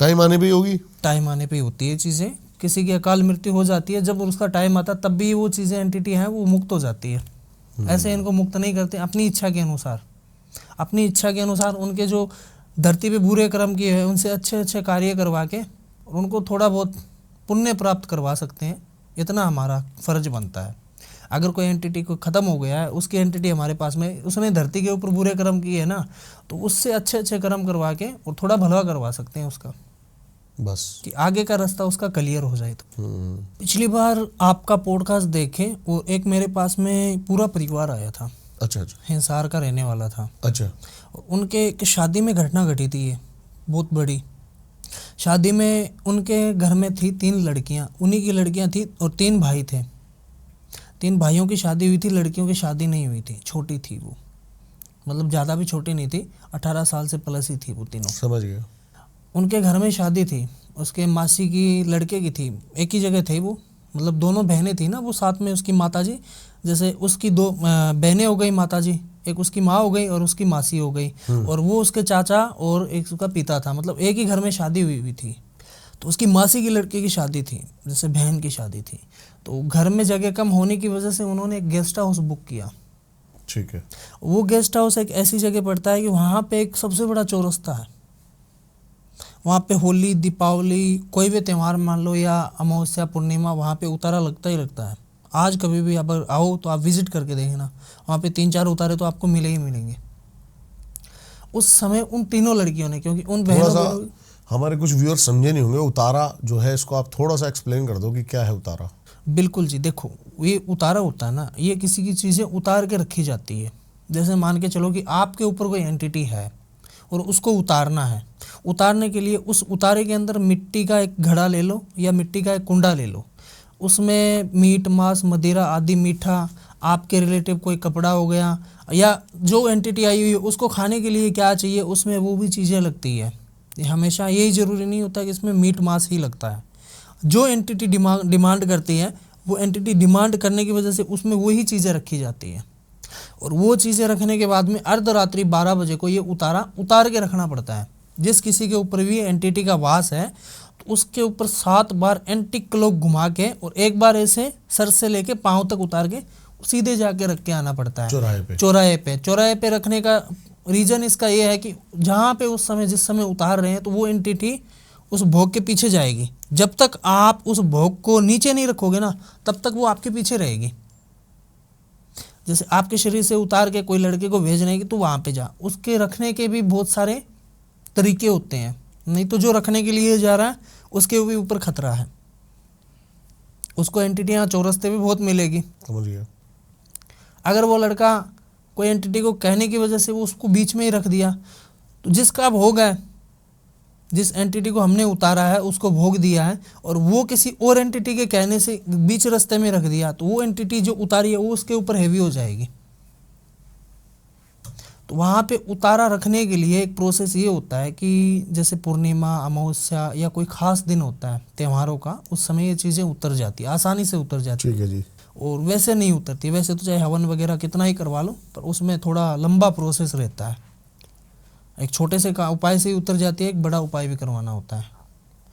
टाइम आने पे ही होगी? टाइम आने पे ही होती है चीज़ें। किसी की अकाल मृत्यु हो जाती है, जब उसका टाइम आता तब भी वो चीज़ें एंटिटी हैं वो मुक्त हो जाती है। ऐसे इनको मुक्त नहीं करते, अपनी इच्छा के अनुसार। अपनी इच्छा के अनुसार उनके जो धरती पे बुरे कर्म किए हैं उनसे अच्छे अच्छे कार्य करवा के और उनको थोड़ा बहुत पुण्य प्राप्त करवा सकते हैं। इतना हमारा फर्ज बनता है। अगर कोई एंटिटी को ख़त्म हो गया है, उसकी एंटिटी हमारे पास में, उसने धरती के ऊपर बुरे कर्म किए हैं ना, तो उससे अच्छे अच्छे कर्म करवा के और थोड़ा भला करवा सकते हैं उसका, बस कि आगे का रास्ता उसका क्लियर हो जाए। तो पिछली बार आपका पॉडकास्ट देखे, वो एक मेरे पास में पूरा परिवार आया था। अच्छा अच्छा। हिसार का रहने वाला था। अच्छा। उनके एक शादी में घटना घटी थी, ये बहुत बड़ी। शादी में उनके घर में थी 3 लड़कियां, उन्हीं की लड़कियां थी और 3 भाई थे। 3 भाइयों की शादी हुई थी, लड़कियों की शादी नहीं हुई थी। छोटी थी वो, मतलब ज़्यादा भी छोटी नहीं थी, 18 साल से प्लस ही थी वो तीनों। समझ गया। उनके घर में शादी थी, उसके मासी की लड़के की थी। एक ही जगह थे वो, मतलब दोनों बहनें थी ना वो साथ में। उसकी माताजी, जैसे उसकी 2 बहनें हो गई माताजी, एक उसकी माँ हो गई और उसकी मासी हो गई, और वो उसके चाचा और एक उसका पिता था। मतलब एक ही घर में शादी हुई थी। तो उसकी मासी की लड़के की शादी थी, जैसे बहन की शादी थी। तो घर में जगह कम होने की वजह से उन्होंने एक गेस्ट हाउस बुक किया। ठीक है। वो गेस्ट हाउस एक ऐसी जगह पड़ता है कि वहाँ पे एक सबसे बड़ा चौरस्ता है। वहाँ पे होली, दीपावली, कोई भी त्यौहार मान लो, या अमावस्या, पूर्णिमा, वहाँ पे उतारा लगता ही लगता है। आज कभी भी अगर आओ तो आप विजिट करके देखना, वहाँ पे 3-4 उतारे तो आपको मिले ही मिलेंगे। उस समय उन तीनों लड़कियों ने, क्योंकि उन थोड़ा सा बहनों, हमारे कुछ व्यूअर समझे नहीं होंगे, उतारा जो है इसको आप थोड़ा सा एक्सप्लेन कर दो कि क्या है उतारा। बिल्कुल जी, देखो ये उतारा होता है ना, ये किसी की चीज़ें उतार के रखी जाती है। जैसे मान के चलो कि आपके ऊपर कोई एंटिटी है और उसको उतारना है। उतारने के लिए उस उतारे के अंदर मिट्टी का एक घड़ा ले लो या मिट्टी का एक कुंडा ले लो, उसमें मीट, मांस, मदिरा आदि, मीठा, आपके रिलेटिव कोई कपड़ा हो गया, या जो एंटिटी आई हुई है उसको खाने के लिए क्या चाहिए, उसमें वो भी चीज़ें लगती है। ये हमेशा यही ज़रूरी नहीं होता कि इसमें मीट मांस ही लगता है। जो एंटिटी डिमांड करती है, वो एंटिटी डिमांड करने की वजह से उसमें वही चीज़ें रखी जाती है। और वो चीज़ें रखने के बाद में अर्धरात्रि 12 बजे को ये उतार के रखना पड़ता है। जिस किसी के ऊपर भी एंटिटी का वास है तो उसके ऊपर 7 बार एंटी क्लॉक घुमा के और एक बार ऐसे सर से लेके पाँव तक उतार के सीधे जाके रख के आना पड़ता है चौराहे पे रखने का रीज़न इसका ये है कि जहाँ पे उस समय जिस समय उतार रहे हैं तो वो एंटिटी उस भोग के पीछे जाएगी। जब तक आप उस भोग को नीचे नहीं रखोगे ना, तब तक वो आपके पीछे रहेगी। जैसे आपके शरीर से उतार के कोई लड़के को भेज रहे हैं कि तू वहाँ पे जा, उसके रखने के भी बहुत सारे तरीके होते हैं। नहीं तो जो रखने के लिए जा रहा है उसके भी ऊपर खतरा है, उसको एंटिटी यहाँ चौरस्ते पे बहुत मिलेगी। समझ गया। अगर वो लड़का कोई एंटिटी को कहने की वजह से वो उसको बीच में ही रख दिया, तो जिसका भोग है, जिस एंटिटी को हमने उतारा है उसको भोग दिया है, और वो किसी और एंटिटी के कहने से बीच रास्ते में रख दिया, तो वो एंटिटी जो उतारी है वो उसके ऊपर हैवी हो जाएगी। तो वहाँ पे उतारा रखने के लिए एक प्रोसेस ये होता है कि जैसे पूर्णिमा, अमावस्या या कोई खास दिन होता है त्योहारों का, उस समय ये चीज़ें उतर जाती है, आसानी से उतर जाती है। ठीक है जी। और वैसे नहीं उतरती। वैसे तो चाहे हवन वगैरह कितना ही करवा लो, पर उसमें थोड़ा लंबा प्रोसेस रहता है। एक छोटे से का उपाय से ही उतर जाती है, एक बड़ा उपाय भी करवाना होता है।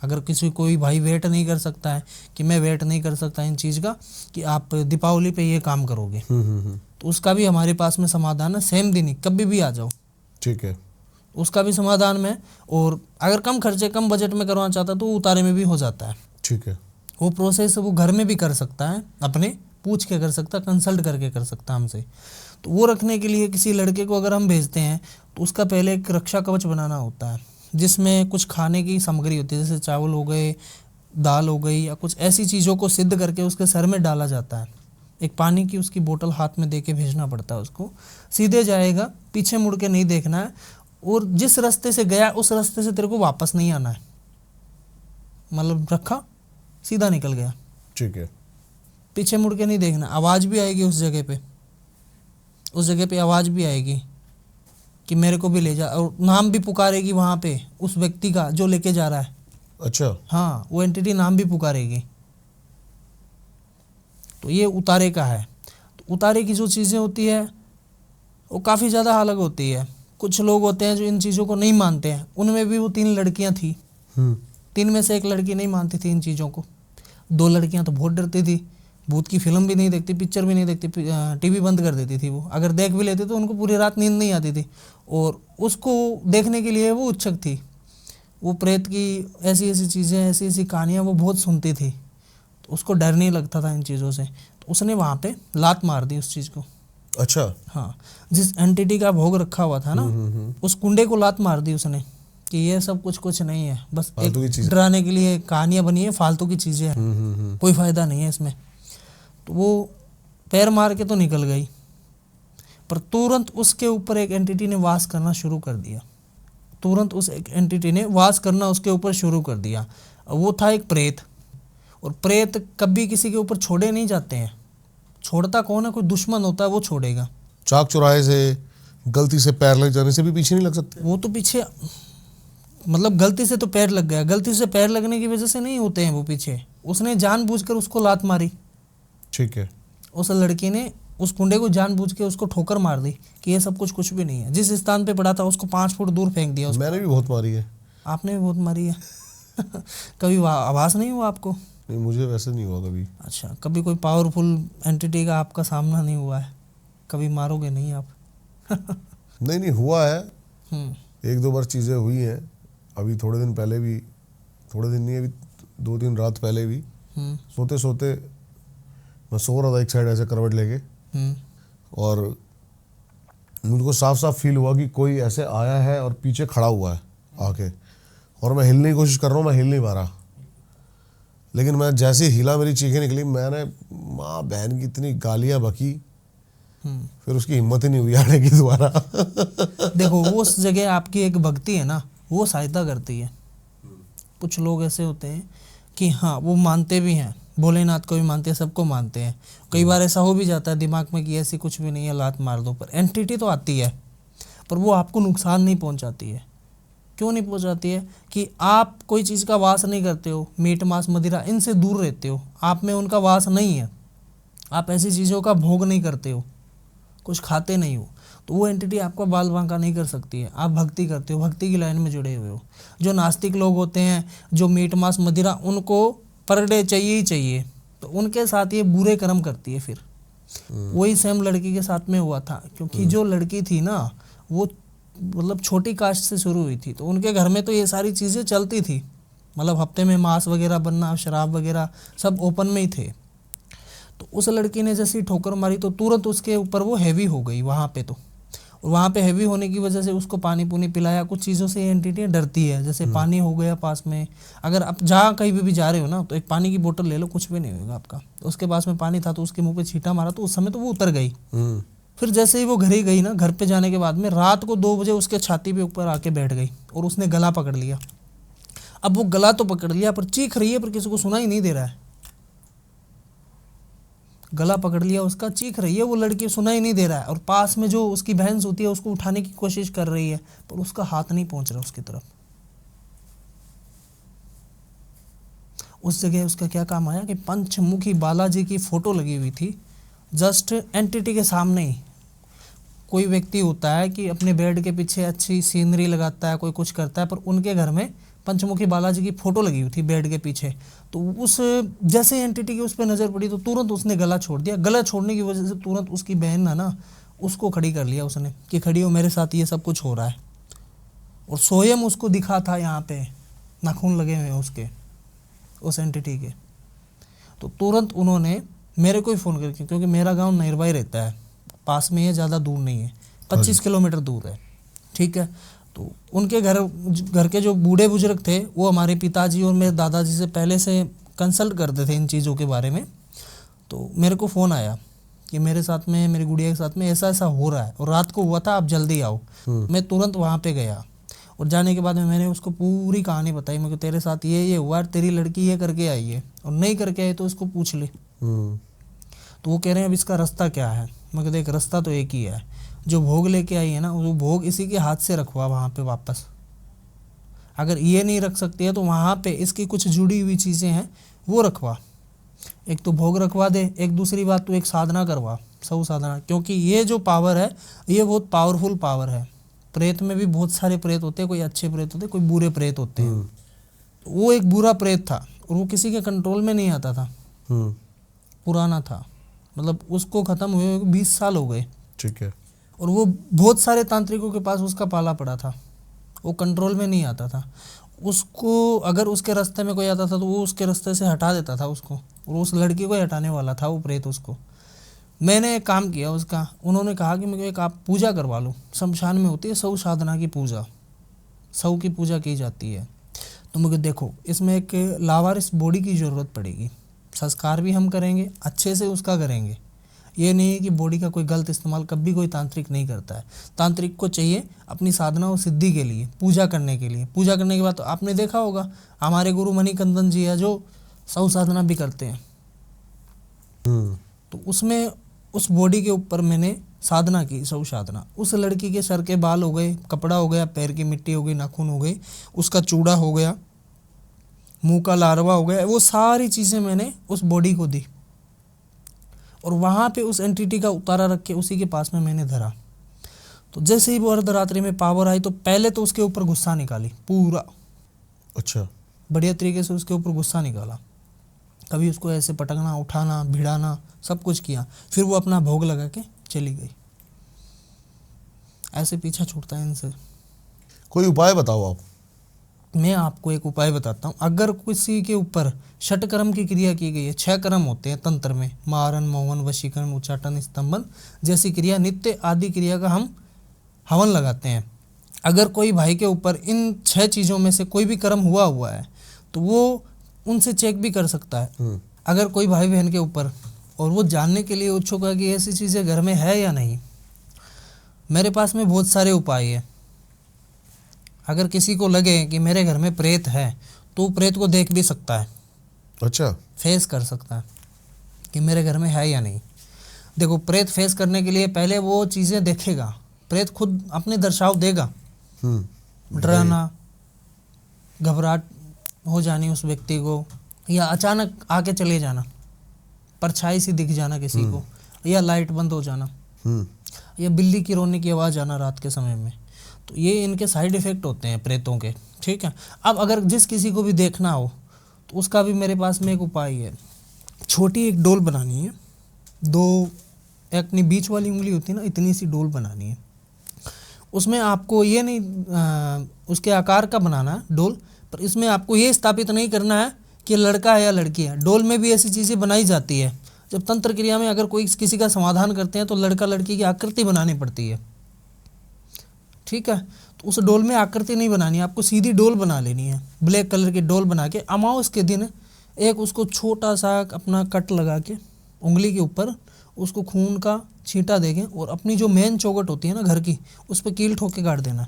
अगर कोई भाई वेट नहीं कर सकता है कि मैं वेट नहीं कर सकता इन चीज़ का कि आप दीपावली पे ये काम करोगे, तो उसका भी हमारे पास में समाधान है। सेम दिन ही कभी भी आ जाओ, ठीक है। उसका भी समाधान में। और अगर कम खर्चे कम बजट में करवाना चाहता है तो उतारे में भी हो जाता है। ठीक है। वो प्रोसेस वो घर में भी कर सकता है, अपने पूछ के कर सकता, कंसल्ट करके कर सकता हमसे। तो वो रखने के लिए किसी लड़के को अगर हम भेजते हैं तो उसका पहले एक रक्षा कवच बनाना होता है, जिसमें कुछ खाने की सामग्री होती है, जैसे चावल हो गए, दाल हो गई, या कुछ ऐसी चीज़ों को सिद्ध करके उसके सर में डाला जाता है। एक पानी की उसकी बोतल हाथ में दे के भेजना पड़ता है उसको। सीधे जाएगा, पीछे मुड़ के नहीं देखना है, और जिस रास्ते से गया उस रास्ते से तेरे को वापस नहीं आना है। मतलब रखा, सीधा निकल गया, ठीक है। पीछे मुड़ के नहीं देखना। आवाज़ भी आएगी उस जगह पे आवाज़ भी आएगी कि मेरे को भी ले जा, और नाम भी पुकारेगी वहाँ पे उस व्यक्ति का जो लेके जा रहा है। अच्छा। हाँ, वो एंटिटी नाम भी पुकारेगी। तो ये उतारे का है। तो उतारे की जो चीज़ें होती है वो काफ़ी ज़्यादा अलग होती है। कुछ लोग होते हैं जो इन चीज़ों को नहीं मानते हैं, उनमें भी वो 3 लड़कियाँ थी। 3 में से एक लड़की नहीं मानती थी इन चीज़ों को। 2 लड़कियाँ तो बहुत डरती थी, भूत की फिल्म भी नहीं देखती, पिक्चर भी नहीं देखती, टीवी बंद कर देती थी वो। अगर देख भी लेती तो उनको पूरी रात नींद नहीं आती थी, और उसको देखने के लिए वो उत्सुक थी। वो प्रेत की ऐसी ऐसी चीज़ें, ऐसी ऐसी कहानियाँ वो बहुत सुनती थी, तो उसको डर नहीं लगता था इन चीज़ों से। तो उसने वहाँ पे लात मार दी उस चीज़ को। अच्छा। हाँ, जिस एंटिटी का भोग रखा हुआ था ना, उस कुंडे को लात मार दी उसने कि ये सब कुछ नहीं है, बस एक डराने के लिए कहानियाँ बनी है, फालतू की चीज़ें हैं, कोई फ़ायदा नहीं है इसमें। तो वो पैर मार के तो निकल गई, पर तुरंत उसके ऊपर एक एंटिटी ने वास करना शुरू कर दिया। तुरंत उस एक एंटिटी ने वास करना उसके ऊपर शुरू कर दिया। वो था एक प्रेत, और प्रेत कभी किसी के ऊपर छोड़े नहीं जाते हैं। छोड़ता कौन है? कोई दुश्मन होता है वो छोड़ेगा। चाक चौराहे से गलती से पैर लग जाने से भी पीछे नहीं लग सकते? वो तो पीछे, मतलब गलती से तो पैर लग गया, गलती से पैर लगने की वजह से नहीं होते हैं वो पीछे। उसने जानबूझकर उसको लात मारी। ठीक है। उस लड़की ने उस कुंडे को जानबूझ के उसको ठोकर मार दी कि ये सब कुछ भी नहीं है। जिस स्थान पे पड़ा था उसको 5 फुट दूर फेंक दिया। मैंने भी बहुत मारी है। आपने भी बहुत मारी है। कभी आभास नहीं हुआ आपको? नहीं, मुझे वैसे नहीं हुआ कभी। अच्छा, कभी कोई पावरफुल एंटिटी का आपका सामना नहीं हुआ है? कभी मारोगे नहीं आप? नहीं हुआ है, 1-2 बार चीज़ें हुई हैं। अभी थोड़े दिन पहले भी, थोड़े दिन नहीं, अभी 2-3 रात पहले भी सोते सोते मैं सो रहा था एक साइड ऐसे करवट लेके, और मुझको साफ साफ फील हुआ कि कोई ऐसे आया है और पीछे खड़ा हुआ है आके, और मैं हिलने की कोशिश कर रहा हूँ, मैं हिल नहीं पा रहा। लेकिन मैं जैसे हिला, मेरी चीखें निकली, मैंने माँ बहन की इतनी गालियाँ बकी, फिर उसकी हिम्मत ही नहीं हुई आने की दोबारा। देखो, वो उस जगह आपकी एक भक्ति है ना, वो सहायता करती है। कुछ लोग ऐसे होते हैं कि हाँ, वो मानते भी हैं, भोलेनाथ को भी मानते हैं, सबको मानते हैं। कई बार ऐसा हो भी जाता है दिमाग में कि ऐसी कुछ भी नहीं है, लात मार दो। पर एंटिटी तो आती है, पर वो आपको नुकसान नहीं पहुंचाती है। क्यों नहीं पहुंचाती है? कि आप कोई चीज़ का वास नहीं करते हो, मीट मांस मदिरा इनसे दूर रहते हो, आप में उनका वास नहीं है, आप ऐसी चीज़ों का भोग नहीं करते हो, कुछ खाते नहीं हो, तो वो एंटिटी आपका बाल बांका नहीं कर सकती है। आप भक्ति करते हो, भक्ति की लाइन में जुड़े हुए हो। जो नास्तिक लोग होते हैं, जो मीट मांस मदिरा उनको पर डे चाहिए ही चाहिए, तो उनके साथ ये बुरे कर्म करती है। फिर वही सेम लड़की के साथ में हुआ था, क्योंकि जो लड़की थी ना, वो मतलब छोटी कास्ट से शुरू हुई थी, तो उनके घर में तो ये सारी चीज़ें चलती थी। मतलब हफ्ते में मांस वगैरह बनना, शराब वगैरह सब ओपन में ही थे। तो उस लड़की ने जैसी ठोकर मारी तो तुरंत उसके ऊपर वो हैवी हो गई वहाँ पे। तो और वहाँ पे हैवी होने की वजह से उसको पानी पुनी पिलाया। कुछ चीज़ों से ये एंटिटी डरती है, जैसे पानी हो गया पास में। अगर आप जहाँ कहीं भी जा रहे हो ना, तो एक पानी की बोतल ले लो, कुछ भी नहीं होगा आपका। तो उसके पास में पानी था, तो उसके मुंह पे छींटा मारा, तो उस समय तो वो उतर गई। फिर जैसे ही वो घर ही गई ना, घर पे जाने के बाद में रात को 2 बजे उसके छाती पे ऊपर आके बैठ गई और उसने गला पकड़ लिया। अब वो गला तो पकड़ लिया, पर चीख रही है, पर किसी को सुनाई नहीं दे रहा है। गला पकड़ लिया उसका, चीख रही है वो लड़की, सुनाई नहीं दे रहा है। और पास में जो उसकी बहन होती है उसको उठाने की कोशिश कर रही है, पर उसका हाथ नहीं पहुंच रहा उसकी तरफ। उस जगह उसका क्या काम आया कि पंचमुखी बालाजी की फोटो लगी हुई थी जस्ट एंटिटी के सामने ही। कोई व्यक्ति होता है कि अपने बेड के पीछे अच्छी सीनरी लगाता है, कोई कुछ करता है, पर उनके घर में पंचमुखी बालाजी की फोटो लगी हुई थी बेड के पीछे। तो उस जैसे एंटिटी की उस पर नज़र पड़ी, तो तुरंत उसने गला छोड़ दिया। गला छोड़ने की वजह से तुरंत उसकी बहन है ना, उसको खड़ी कर लिया उसने कि खड़ी हो, मेरे साथ ये सब कुछ हो रहा है। और स्वयं उसको दिखा था यहाँ पे नाखून लगे हुए हैं उसके, उस एंटिटी के। तो तुरंत उन्होंने मेरे को ही फ़ोन करके, क्योंकि मेरा गांव नियरबाई रहता है, पास में है, ज़्यादा दूर नहीं है, 25 किलोमीटर दूर है, ठीक है। तो उनके घर के जो बूढ़े बुजुर्ग थे, वो हमारे पिताजी और मेरे दादाजी से पहले से कंसल्ट करते थे इन चीज़ों के बारे में। तो मेरे को फ़ोन आया कि मेरे साथ में, मेरी गुड़िया के साथ में ऐसा ऐसा हो रहा है, और रात को हुआ था, आप जल्दी आओ। मैं तुरंत वहाँ पे गया, और जाने के बाद में मैंने उसको पूरी कहानी बताई। मैं, तेरे साथ ये हुआ, तेरी लड़की ये करके आई है, और नहीं करके आई तो इसको पूछ ले। तो वो कह रहे हैं अब इसका रास्ता क्या है। मैं देख, रास्ता तो एक ही है, जो भोग लेके आई है ना, वो भोग इसी के हाथ से रखवा वहाँ पे वापस। अगर ये नहीं रख सकती है तो वहाँ पे इसकी कुछ जुड़ी हुई चीज़ें हैं वो रखवा। एक तो भोग रखवा दे, एक दूसरी बात तो एक साधना करवा, सब साधना, क्योंकि ये जो पावर है ये बहुत पावरफुल पावर है। प्रेत में भी बहुत सारे प्रेत होते हैं, कोई अच्छे प्रेत होते हैं, कोई बुरे प्रेत होते हैं। वो एक बुरा प्रेत था और वो किसी के कंट्रोल में नहीं आता था, पुराना था, मतलब उसको ख़त्म हुए 20 साल हो गए, ठीक है। और वो बहुत सारे तांत्रिकों के पास उसका पाला पड़ा था, वो कंट्रोल में नहीं आता था। उसको अगर उसके रास्ते में कोई आता था तो वो उसके रास्ते से हटा देता था उसको, और उस लड़की को ही हटाने वाला था वो प्रेत उसको। मैंने एक काम किया उसका, उन्होंने कहा कि मुझे एक आप पूजा करवा लो, शमशान में होती है सौ साधना की पूजा, सौ की पूजा की जाती है। तो मुझे देखो, इसमें एक लावारिस बॉडी की ज़रूरत पड़ेगी, संस्कार भी हम करेंगे, अच्छे से उसका करेंगे। ये नहीं है कि बॉडी का कोई गलत इस्तेमाल कभी कोई तांत्रिक नहीं करता है। तांत्रिक को चाहिए अपनी साधना और सिद्धि के लिए, पूजा करने के लिए। पूजा करने के बाद तो आपने देखा होगा हमारे गुरु मणिकंदन जी है जो सौ साधना भी करते हैं। तो उसमें उस बॉडी के ऊपर मैंने साधना की, सौ साधना। उस लड़की के सर के बाल हो गए, कपड़ा हो गया, पैर की मिट्टी हो गई, नाखून हो गई, उसका चूड़ा हो गया, मुंह का लार्वा हो गया, वो सारी चीज़ें मैंने उस बॉडी को दी। और वहाँ पे उस एंटिटी का उतारा रख के उसी के पास में मैंने धरा। तो जैसे ही वो अर्धरात्रि में पावर आई, तो पहले तो उसके ऊपर गुस्सा निकाली पूरा, अच्छा, बढ़िया तरीके से उसके ऊपर गुस्सा निकाला। कभी उसको ऐसे पटकना, उठाना, भिड़ाना, सब कुछ किया। फिर वो अपना भोग लगा के चली गई। ऐसे पीछा छूटता है इनसे। कोई उपाय बताओ आप। मैं आपको एक उपाय बताता हूँ। अगर किसी के ऊपर षटकर्म की क्रिया की गई है, 6 कर्म होते हैं तंत्र में, मारन, मोहन, वशीकरण, उच्चाटन, स्तंभन जैसी क्रिया, नित्य आदि क्रिया का हम हवन लगाते हैं। अगर कोई भाई के ऊपर इन 6 चीज़ों में से कोई भी कर्म हुआ है तो वो उनसे चेक भी कर सकता है। अगर कोई भाई बहन के ऊपर, और वो जानने के लिए उत्सुक है कि ऐसी चीज़ें घर में है या नहीं, मेरे पास में बहुत सारे उपाय हैं। अगर किसी को लगे कि मेरे घर में प्रेत है तो प्रेत को देख भी सकता है, अच्छा, फेस कर सकता है कि मेरे घर में है या नहीं। देखो, प्रेत फेस करने के लिए पहले वो चीज़ें देखेगा, प्रेत खुद अपने दर्शाव देगा। डराना, घबराहट हो जानी उस व्यक्ति को, या अचानक आके चले जाना, परछाई सी दिख जाना किसी को, या लाइट बंद हो जाना, या बिल्ली की रोने की आवाज़ आना रात के समय में। तो ये इनके साइड इफ़ेक्ट होते हैं प्रेतों के, ठीक है। अब अगर जिस किसी को भी देखना हो तो उसका भी मेरे पास में एक उपाय है। छोटी एक डोल बनानी है, अपनी बीच वाली उंगली होती है ना, इतनी सी डोल बनानी है। उसमें आपको ये नहीं उसके आकार का बनाना है डोल, पर इसमें आपको ये स्थापित नहीं करना है कि लड़का है या लड़की है। डोल में भी ऐसी चीज़ें बनाई जाती है। जब तंत्र क्रिया में अगर कोई किसी का समाधान करते हैं तो लड़का लड़की की आकृति बनानी पड़ती है। ठीक है। तो उस डोल में आकृति नहीं बनानी है, आपको सीधी डोल बना लेनी है। ब्लैक कलर की डोल बना के अमावस के दिन एक उसको छोटा सा अपना कट लगा के उंगली के ऊपर उसको खून का छींटा देके और अपनी जो मेन चौखट होती है ना घर की, उस पर कील ठोक के गाड़ देना।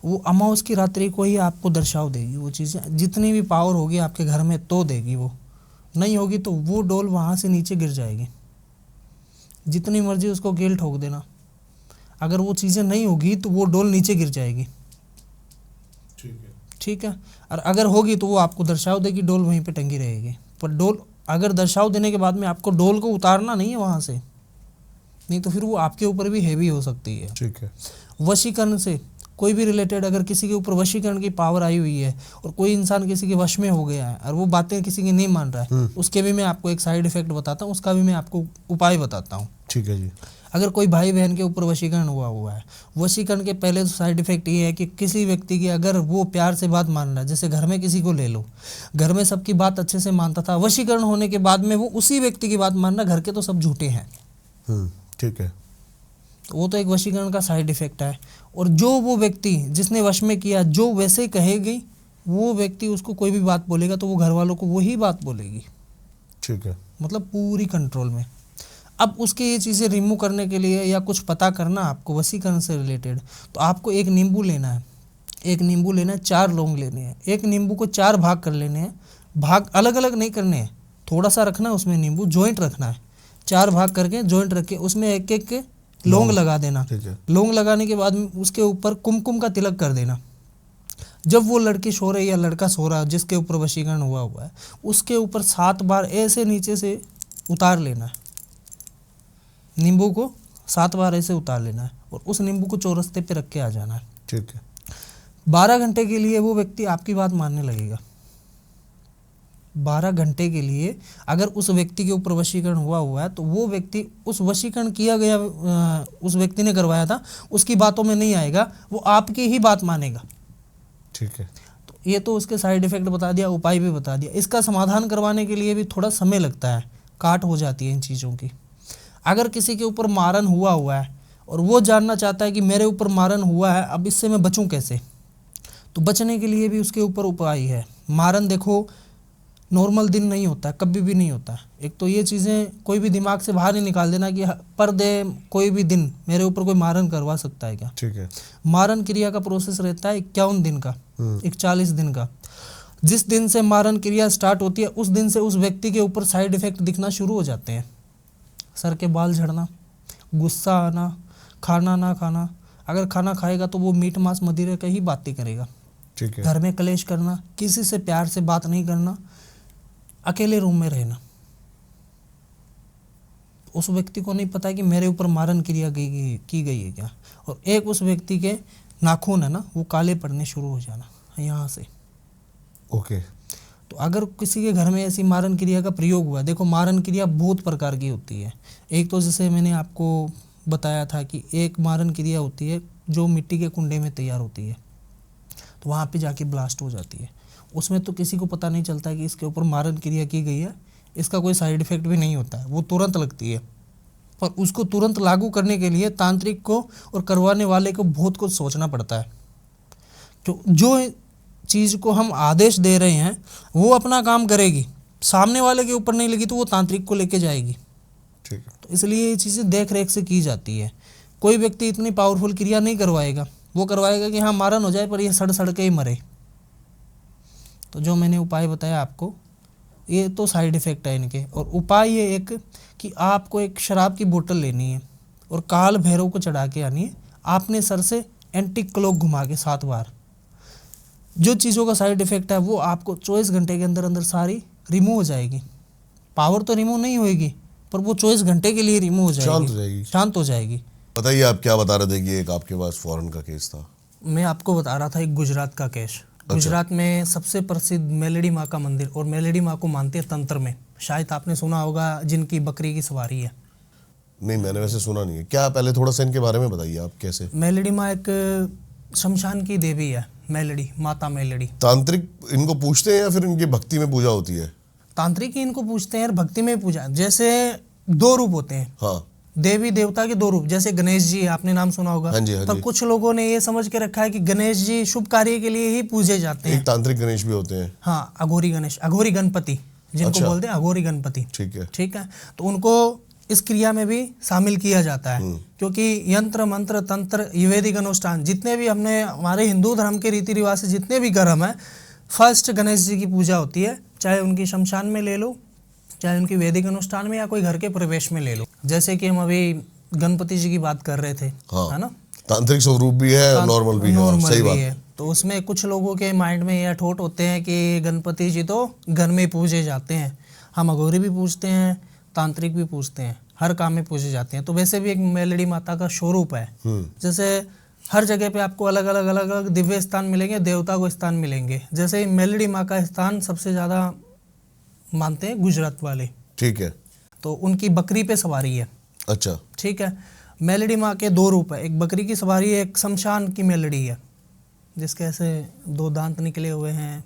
वो अमावस की रात्रि को ही आपको दर्शाव देगी वो चीज़ें। जितनी भी पावर होगी आपके घर में तो देगी, वो नहीं होगी तो वो डोल वहाँ से नीचे गिर जाएगी। जितनी मर्जी उसको कील ठोक देना, अगर वो चीज़ें नहीं होगी तो वो डोल नीचे गिर जाएगी। ठीक है। और अगर होगी तो वो आपको दर्शाव देगी, डोल वहीं पे टंगी रहेगी। पर डोल अगर दर्शाव देने के बाद में आपको डोल को उतारना नहीं है वहाँ से, नहीं तो फिर वो आपके ऊपर भी हैवी हो सकती है। ठीक है। वशीकरण से कोई भी रिलेटेड अगर किसी के ऊपर वशीकरण की पावर आई हुई है और कोई इंसान किसी के वश में हो गया है और वो बातें किसी की नहीं मान रहा है, उसके भी मैं आपको एक साइड इफेक्ट बताता हूँ, उसका भी मैं आपको उपाय बताता हूँ। ठीक है जी। अगर कोई भाई बहन के ऊपर वशीकरण हुआ है, वशीकरण के पहले तो साइड इफेक्ट ये है कि किसी व्यक्ति की अगर वो प्यार से बात मान रहा है, जैसे घर में किसी को ले लो, घर में सबकी बात अच्छे से मानता था, वशीकरण होने के बाद में वो उसी व्यक्ति की बात मानना, घर के तो सब झूठे हैं। ठीक है। तो वो तो एक वशीकरण का साइड इफेक्ट है। और जो वो व्यक्ति जिसने वश में किया जो वैसे कहेगी, वो व्यक्ति उसको कोई भी बात बोलेगा तो वो घर वालों को वही बात बोलेगी। ठीक है। मतलब पूरी कंट्रोल में। अब उसके ये चीज़ें रिमूव करने के लिए या कुछ पता करना आपको वशीकरण से रिलेटेड, तो आपको एक नींबू लेना है। एक नींबू लेना है, 4 लौंग लेने हैं। एक नींबू को 4 भाग कर लेने हैं। भाग अलग अलग नहीं करने हैं, थोड़ा सा रखना है उसमें, नींबू जॉइंट रखना है। 4 भाग करके जॉइंट रख के उसमें एक एक लौंग लगा देना। ठीक है। लौंग लगाने के बाद उसके ऊपर कुमकुम का तिलक कर देना। जब वो लड़की सो रही या लड़का सो रहा है जिसके ऊपर वशीकरण हुआ है, उसके ऊपर 7 बार ऐसे नीचे से उतार लेना है। नींबू को 7 बार ऐसे उतार लेना है और उस नींबू को चौरस्ते पे रख के आ जाना है। ठीक है। 12 घंटे के लिए वो व्यक्ति आपकी बात मानने लगेगा। 12 घंटे के लिए अगर उस व्यक्ति के ऊपर वशीकरण हुआ है तो वो व्यक्ति उस वशीकरण किया गया उस व्यक्ति ने करवाया था उसकी बातों में नहीं आएगा, वो आपकी ही बात मानेगा। ठीक है। तो ये तो उसके साइड इफेक्ट बता दिया, उपाय भी बता दिया। इसका समाधान करवाने के लिए भी थोड़ा समय लगता है, काट हो जाती है इन चीज़ों की। अगर किसी के ऊपर मारन हुआ है और वो जानना चाहता है कि मेरे ऊपर मारन हुआ है, अब इससे मैं बचूं कैसे, तो बचने के लिए भी उसके ऊपर उपाय है। मारन देखो नॉर्मल दिन नहीं होता, कभी भी नहीं होता। एक तो ये चीज़ें कोई भी दिमाग से बाहर नहीं निकाल देना कि पर दे कोई भी दिन मेरे ऊपर कोई मारन करवा सकता है क्या। ठीक है। मारन क्रिया का प्रोसेस रहता है 51 दिन का, 41 दिन का। जिस दिन से मारन क्रिया स्टार्ट होती है उस दिन से उस व्यक्ति के ऊपर साइड इफेक्ट दिखना शुरू हो जाते हैं। सर के बाल झड़ना, गुस्सा आना, खाना ना खाना, अगर खाना खाएगा तो वो मीट मांस मदिरे का ही बातें करेगा। ठीक है। घर में कलेश करना, किसी से प्यार से बात नहीं करना, अकेले रूम में रहना। उस व्यक्ति को नहीं पता कि मेरे ऊपर मारन क्रिया की गई है क्या। और एक उस व्यक्ति के नाखून है ना, वो काले पड़ने शुरू हो जाना यहाँ से। ओके। तो अगर किसी के घर में ऐसी मारन क्रिया का प्रयोग हुआ, देखो मारन क्रिया बहुत प्रकार की होती है। एक तो जैसे मैंने आपको बताया था कि एक मारन क्रिया होती है जो मिट्टी के कुंडे में तैयार होती है, तो वहाँ पे जाके ब्लास्ट हो जाती है। उसमें तो किसी को पता नहीं चलता कि इसके ऊपर मारन क्रिया की गई है, इसका कोई साइड इफेक्ट भी नहीं होता है, वो तुरंत लगती है। पर उसको तुरंत लागू करने के लिए तांत्रिक को और करवाने वाले को बहुत कुछ सोचना पड़ता है। तो जो चीज़ को हम आदेश दे रहे हैं वो अपना काम करेगी, सामने वाले के ऊपर नहीं लगी तो वो तांत्रिक को लेके जाएगी। ठीक है। तो इसलिए ये चीज़ें देख रेख से की जाती है। कोई व्यक्ति इतनी पावरफुल क्रिया नहीं करवाएगा, वो करवाएगा कि हाँ मारन हो जाए पर ये सड़ सड़ के ही मरे। तो जो मैंने उपाय बताया आपको, ये तो साइड इफ़ेक्ट है इनके। और उपाय ये एक कि आपको एक शराब की बोतल लेनी है और काल भैरव को चढ़ा के आनी है, आपने सर से एंटी क्लॉक घुमा के 7 बार। जो चीज़ों का साइड इफ़ेक्ट है वो आपको 24 घंटे के अंदर अंदर सारी रिमूव हो जाएगी। पावर तो रिमूव नहीं होएगी पर वो 24 घंटे के लिए रिमूव हो जाएगी, शांत हो जाएगी। बताइए आप क्या बता रहे थे कि एक आपके पास फॉरेन का केस था। मैं आपको बता रहा था एक गुजरात का केस। गुजरात में सबसे प्रसिद्ध मेलडी माँ का मंदिर, और मेलडी माँ को मानते हैं तंत्र में, शायद आपने सुना होगा, जिनकी बकरी की सवारी है। नहीं, मैंने वैसे सुना नहीं है। क्या पहले थोड़ा सा इनके बारे में बताइए आप कैसे। मेलडी माँ एक शमशान की देवी है, मेलडी माता मेलडी। तांत्रिक इनको पूछते हैं या फिर इनकी भक्ति में पूजा होती है? तांत्रिक ही इनको पूछते हैं और भक्ति में पूजा। जैसे 2 रूप होते हैं। हाँ। देवी देवता के दो रूप, जैसे गणेश जी आपने नाम सुना होगा। हाँ जी, हाँ पर जी। कुछ लोगों ने ये समझ के रखा है कि गणेश जी शुभ कार्य के लिए ही पूजे जाते हैं। एक तांत्रिक गणेश भी होते हैं। हाँ, अघोरी गणेश, अघोरी गणपति जिनको अच्छा। बोलते हैं, अघोरी गणपति। ठीक है। ठीक है, तो उनको इस क्रिया में भी शामिल किया जाता है, क्योंकि यंत्र मंत्र तंत्र वैदिक अनुष्ठान जितने भी हमने हमारे हिंदू धर्म के रीति रिवाज से जितने भी कर्म है, फर्स्ट गणेश जी की पूजा होती है। चाहे उनकी शमशान में ले लो, चाहे उनकी वैदिक अनुष्ठान में, या कोई घर के प्रवेश में ले लो। जैसे कि हम अभी गणपति जी की बात कर रहे थे, हाँ। है ना। तांत्रिक स्वरूप भी है और नॉर्मल भी है। नॉर्मल सही भी बात। है। तो उसमें कुछ लोगों के माइंड में यह अठोट होते हैं कि गणपति जी तो घर में पूजे जाते हैं। हम अघोरी भी पूजते हैं, तांत्रिक भी पूजते हैं, हर काम में पूजे जाते हैं। तो वैसे भी एक मेलडी माता का स्वरूप है। जैसे हर जगह पे आपको अलग अलग दिव्य स्थान मिलेंगे, देवता को स्थान मिलेंगे। जैसे मेलडी माँ का स्थान सबसे ज़्यादा मानते हैं गुजरात वाले। ठीक है। तो उनकी बकरी पे सवारी है। अच्छा। ठीक है, मेलडी माँ के दो रूप है, एक बकरी की सवारी है, एक शमशान की मेलडी है, जिसके ऐसे दो दांत निकले हुए हैं।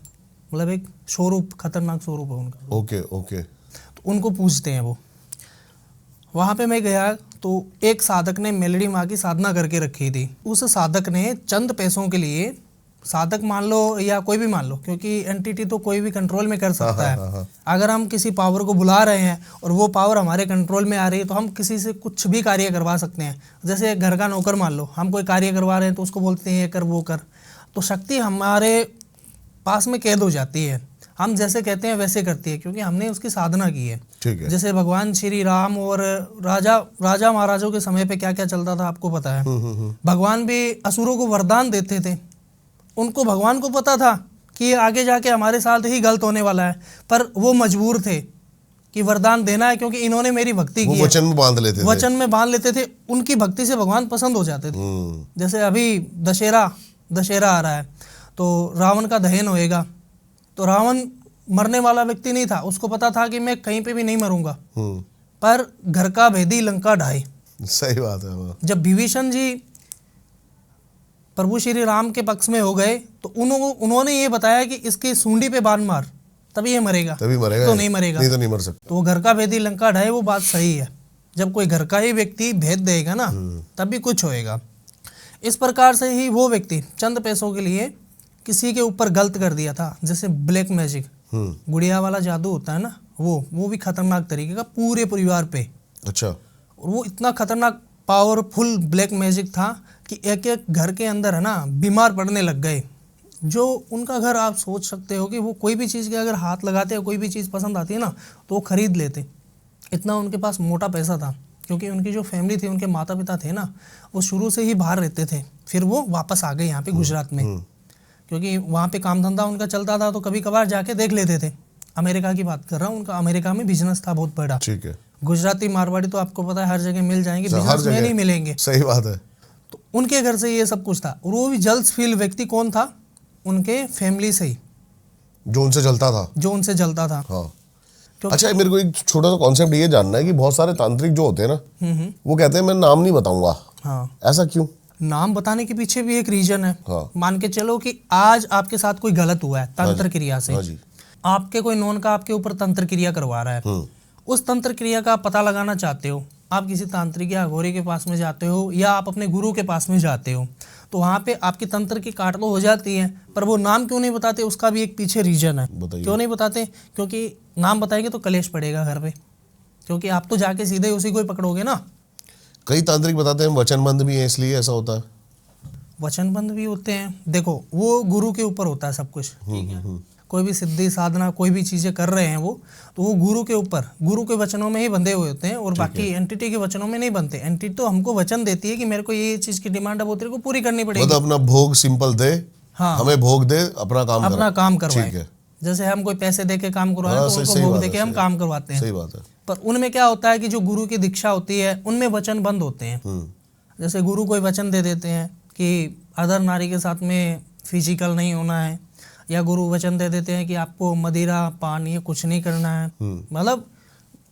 मतलब एक स्वरूप, खतरनाक स्वरूप है उनका। Okay okay. तो उनको पूजते हैं वो। वहाँ पे मैं गया तो एक साधक ने मेलडी माँ की साधना करके रखी थी। उस साधक ने चंद पैसों के लिए, साधक मान लो या कोई भी मान लो, क्योंकि एंटिटी तो कोई भी कंट्रोल में कर सकता है। अगर हम किसी पावर को बुला रहे हैं और वो पावर हमारे कंट्रोल में आ रही है, तो हम किसी से कुछ भी कार्य करवा सकते हैं। जैसे घर का नौकर मान लो, हम कोई कार्य करवा रहे हैं तो उसको बोलते हैं ये कर वो कर, तो शक्ति हमारे पास में कैद हो जाती है। हम जैसे कहते हैं वैसे करती है, क्योंकि हमने उसकी साधना की है। ठीक है। जैसे भगवान श्री राम और राजा महाराजों के समय पे क्या क्या चलता था आपको पता है। भगवान भी असुरों को वरदान देते थे। उनको, भगवान को पता था कि ये आगे जाके हमारे साथ ही गलत होने वाला है, पर वो मजबूर थे कि वरदान देना है, क्योंकि इन्होंने मेरी भक्ति की है। वचन में बांध लेते थे। वचन में बांध लेते थे। उनकी भक्ति से भगवान पसंद हो जाते थे। जैसे अभी दशहरा आ रहा है, तो रावण का दहन होएगा। तो रावण मरने वाला व्यक्ति नहीं था, उसको पता था कि मैं कहीं पे भी नहीं मरूंगा, पर घर का भेदी लंका ढाई। सही बात है। हाँ। जब विभीषण जी प्रभु श्री राम के पक्ष में हो गए, तो उन्होंने ये बताया कि इसकी सूंडी पे बाण मार, तभी ये मरेगा, तभी मरेगा, तो नहीं मरेगा, नहीं तो नहीं मर सकता। तो वो घर का भेदी लंका ढाए, वो बात सही है। जब कोई घर का ही व्यक्ति भेद देगा ना, तभी कुछ होएगा। इस प्रकार से ही वो व्यक्ति चंद पैसों के लिए किसी के ऊपर गलत कर दिया था। जैसे ब्लैक मैजिक, गुड़िया वाला जादू होता है ना, वो भी खतरनाक तरीके का पूरे परिवार पे। अच्छा। और वो इतना खतरनाक पावरफुल ब्लैक मैजिक था कि एक एक घर के अंदर है ना बीमार पड़ने लग गए। जो उनका घर, आप सोच सकते हो कि वो कोई भी चीज़ के अगर हाथ लगाते हैं, कोई भी चीज़ पसंद आती है ना, तो वो खरीद लेते। इतना उनके पास मोटा पैसा था, क्योंकि उनकी जो फैमिली थी, उनके माता पिता थे ना, वो शुरू से ही बाहर रहते थे। फिर वो वापस आ गए यहाँ पे गुजरात में, क्योंकि वहाँ पे काम धंधा उनका चलता था, तो कभी कभार जाके देख लेते थे। अमेरिका की बात कर रहा हूँ, उनका अमेरिका में बिजनेस था बहुत बड़ा। ठीक है। गुजराती मारवाड़ी तो आपको पता है हर जगह मिल जाएंगे, बिजनेस में नहीं मिलेंगे। सही बात है। तो उनके घर से ये सब कुछ था। और वो भी जल्सफील व्यक्ति कौन था? उनके फैमिली से ही, जो उनसे जलता था। जो उनसे जलता था। हाँ। अच्छा, मेरे को एक छोटा सा कॉन्सेप्ट ये जानना है कि बहुत सारे तांत्रिक जो होते हैं ना, वो कहते हैं मैं नाम नहीं बताऊंगा। हाँ। ऐसा क्यों? नाम बताने के पीछे भी एक रीजन है। हाँ। मान के चलो कि आज आपके साथ कोई गलत हुआ है तंत्र क्रिया से। हाँ जी। आपके कोई नॉन का आपके ऊपर तंत्र क्रिया करवा रहा है। उस तंत्र क्रिया का पता लगाना चाहते हो, आप किसी तांत्रिक या अघोरी के पास में जाते हो, या आप अपने गुरु के पास में जाते हो, तो वहाँ पे आपकी तंत्र की काट तो हो जाती है, पर वो नाम क्यों नहीं बताते, उसका भी एक पीछे रीजन है। क्यों नहीं बताते? क्योंकि नाम बताएंगे तो कलेश पड़ेगा घर पे, क्योंकि आप तो जाके सीधे उसी को ही पकड़ोगे ना। कई तांत्रिक बताते हैं वचनबंध भी है, इसलिए ऐसा होता है। वचनबंध भी होते हैं। देखो, वो गुरु के ऊपर होता है सब कुछ, ठीक है। कोई भी सिद्धि साधना, कोई भी चीजें कर रहे हैं वो, तो वो गुरु के ऊपर, गुरु के वचनों में ही बंधे हुए होते हैं, और बाकी एंटिटी के वचनों में नहीं बनते। एंटिटी तो हमको वचन देती है कि मेरे को ये चीज की डिमांड है, वो तेरे को पूरी करनी पड़ेगी। मतलब अपना भोग सिंपल दे। हाँ। हमें भोग दे, अपना काम करवाए। ठीक है। जैसे हम कोई पैसे दे के काम करवाए, तो उनको भोग दे के हम काम करवाते हैं। सही बात है। पर उनमें क्या होता है कि जो गुरु की दीक्षा होती है, उनमें वचन बंद होते हैं। जैसे गुरु कोई वचन दे देते हैं कि अदर नारी के साथ में फिजिकल नहीं होना है, या गुरु वचन दे देते हैं कि आपको मदिरा पान ये कुछ नहीं करना है। मतलब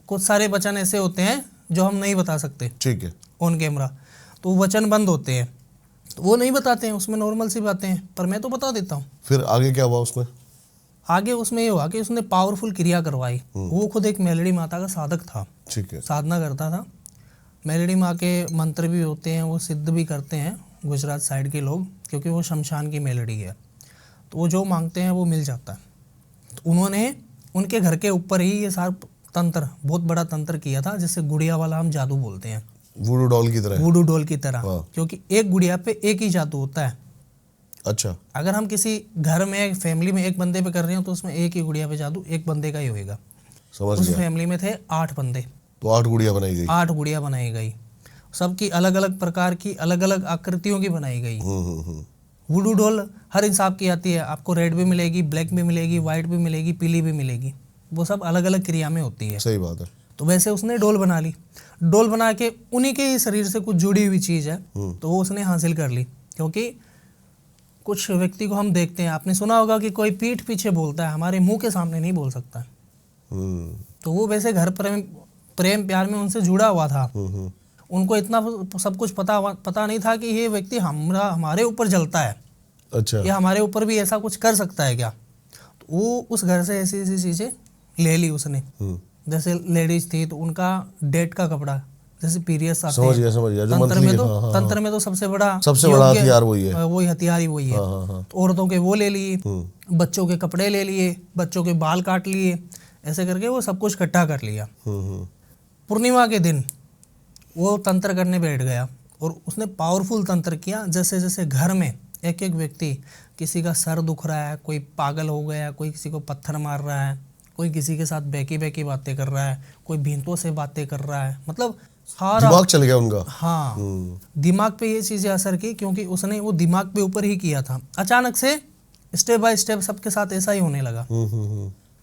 कुछ सारे वचन ऐसे होते हैं जो हम नहीं बता सकते, ठीक है, ऑन कैमरा। तो वचन बंद होते हैं, तो वो नहीं बताते हैं, उसमें नॉर्मल सी बातें हैं, पर मैं तो बता देता हूँ। फिर आगे क्या हुआ उसमें? आगे उसमें ये हुआ कि उसने पावरफुल क्रिया करवाई। वो खुद एक मेलडी माता का साधक था, ठीक है, साधना करता था। मेलडी माँ के मंत्र भी होते हैं, वो सिद्ध भी करते हैं गुजरात साइड के लोग, क्योंकि वो शमशान की मेलडी है, तो वो जो मांगते हैं वो मिल जाता है। तो उन्होंने उनके घर के ऊपर ही ये सारा तंत्र, बहुत बड़ा तंत्र किया था, जिससे गुड़िया वाला हम जादू बोलते हैं, वुडू डॉल की तरह। वुडू डॉल की तरह, हाँ। क्योंकि एक गुड़िया पे एक ही जादू होता है। अच्छा। अगर हम किसी घर में फैमिली में एक बंदे पे कर रहे हो तो उसमें एक ही गुड़िया पे जादू एक बंदे का ही होएगा। समझ उस गया। फैमिली में थे 8 बंदे, तो 8 गुड़िया बनाई गई। 8 गुड़िया बनाई गई, सबकी अलग अलग प्रकार की, अलग अलग आकृतियों की बनाई गई। वुडू डॉल हर हिसाब की आती है, आपको रेड भी मिलेगी, ब्लैक भी मिलेगी, वाइट भी मिलेगी, पीली भी मिलेगी, वो सब अलग अलग क्रिया में होती है। सही बात है। तो वैसे उसने डोल बना ली, डोल बना के उन्हीं के ही शरीर से कुछ जुड़ी हुई चीज़ है, तो वो उसने हासिल कर ली। क्योंकि कुछ व्यक्ति को हम देखते हैं, आपने सुना होगा कि कोई पीठ पीछे बोलता है, हमारे मुंह के सामने नहीं बोल सकता। तो वो वैसे घर प्रेम प्यार में उनसे जुड़ा हुआ था। उनको इतना सब कुछ पता नहीं था कि ये व्यक्ति हमारे ऊपर जलता है। अच्छा। या हमारे ऊपर भी ऐसा कुछ कर सकता है क्या। तो वो उस घर से ऐसी ऐसी चीज़ें ले ली उसने। जैसे लेडीज थी तो उनका डेट का कपड़ा, जैसे पीरियड्स आते हैं, समझ गया। तंत्र में तो सबसे बड़ा हथियार वही है, वही हथियार ही वही है। तो औरतों के वो ले लिए, बच्चों के कपड़े ले लिए, बच्चों के बाल काट लिए, ऐसे करके वो सब कुछ इकट्ठा कर लिया। पूर्णिमा के दिन वो तंत्र करने बैठ गया और उसने पावरफुल तंत्र किया। जैसे जैसे घर में एक एक व्यक्ति, किसी का सर दुख रहा है, कोई पागल हो गया, कोई किसी को पत्थर मार रहा है, कोई किसी के साथ बैकी बैकी बातें कर रहा है, कोई भींतों से बातें कर रहा है, मतलब सारा दिमाग चल गया उनका। हाँ, दिमाग पे ये चीज़ें असर की, क्योंकि उसने वो दिमाग पे ऊपर ही किया था। अचानक से स्टेप बाय स्टेप सबके साथ ऐसा ही होने लगा।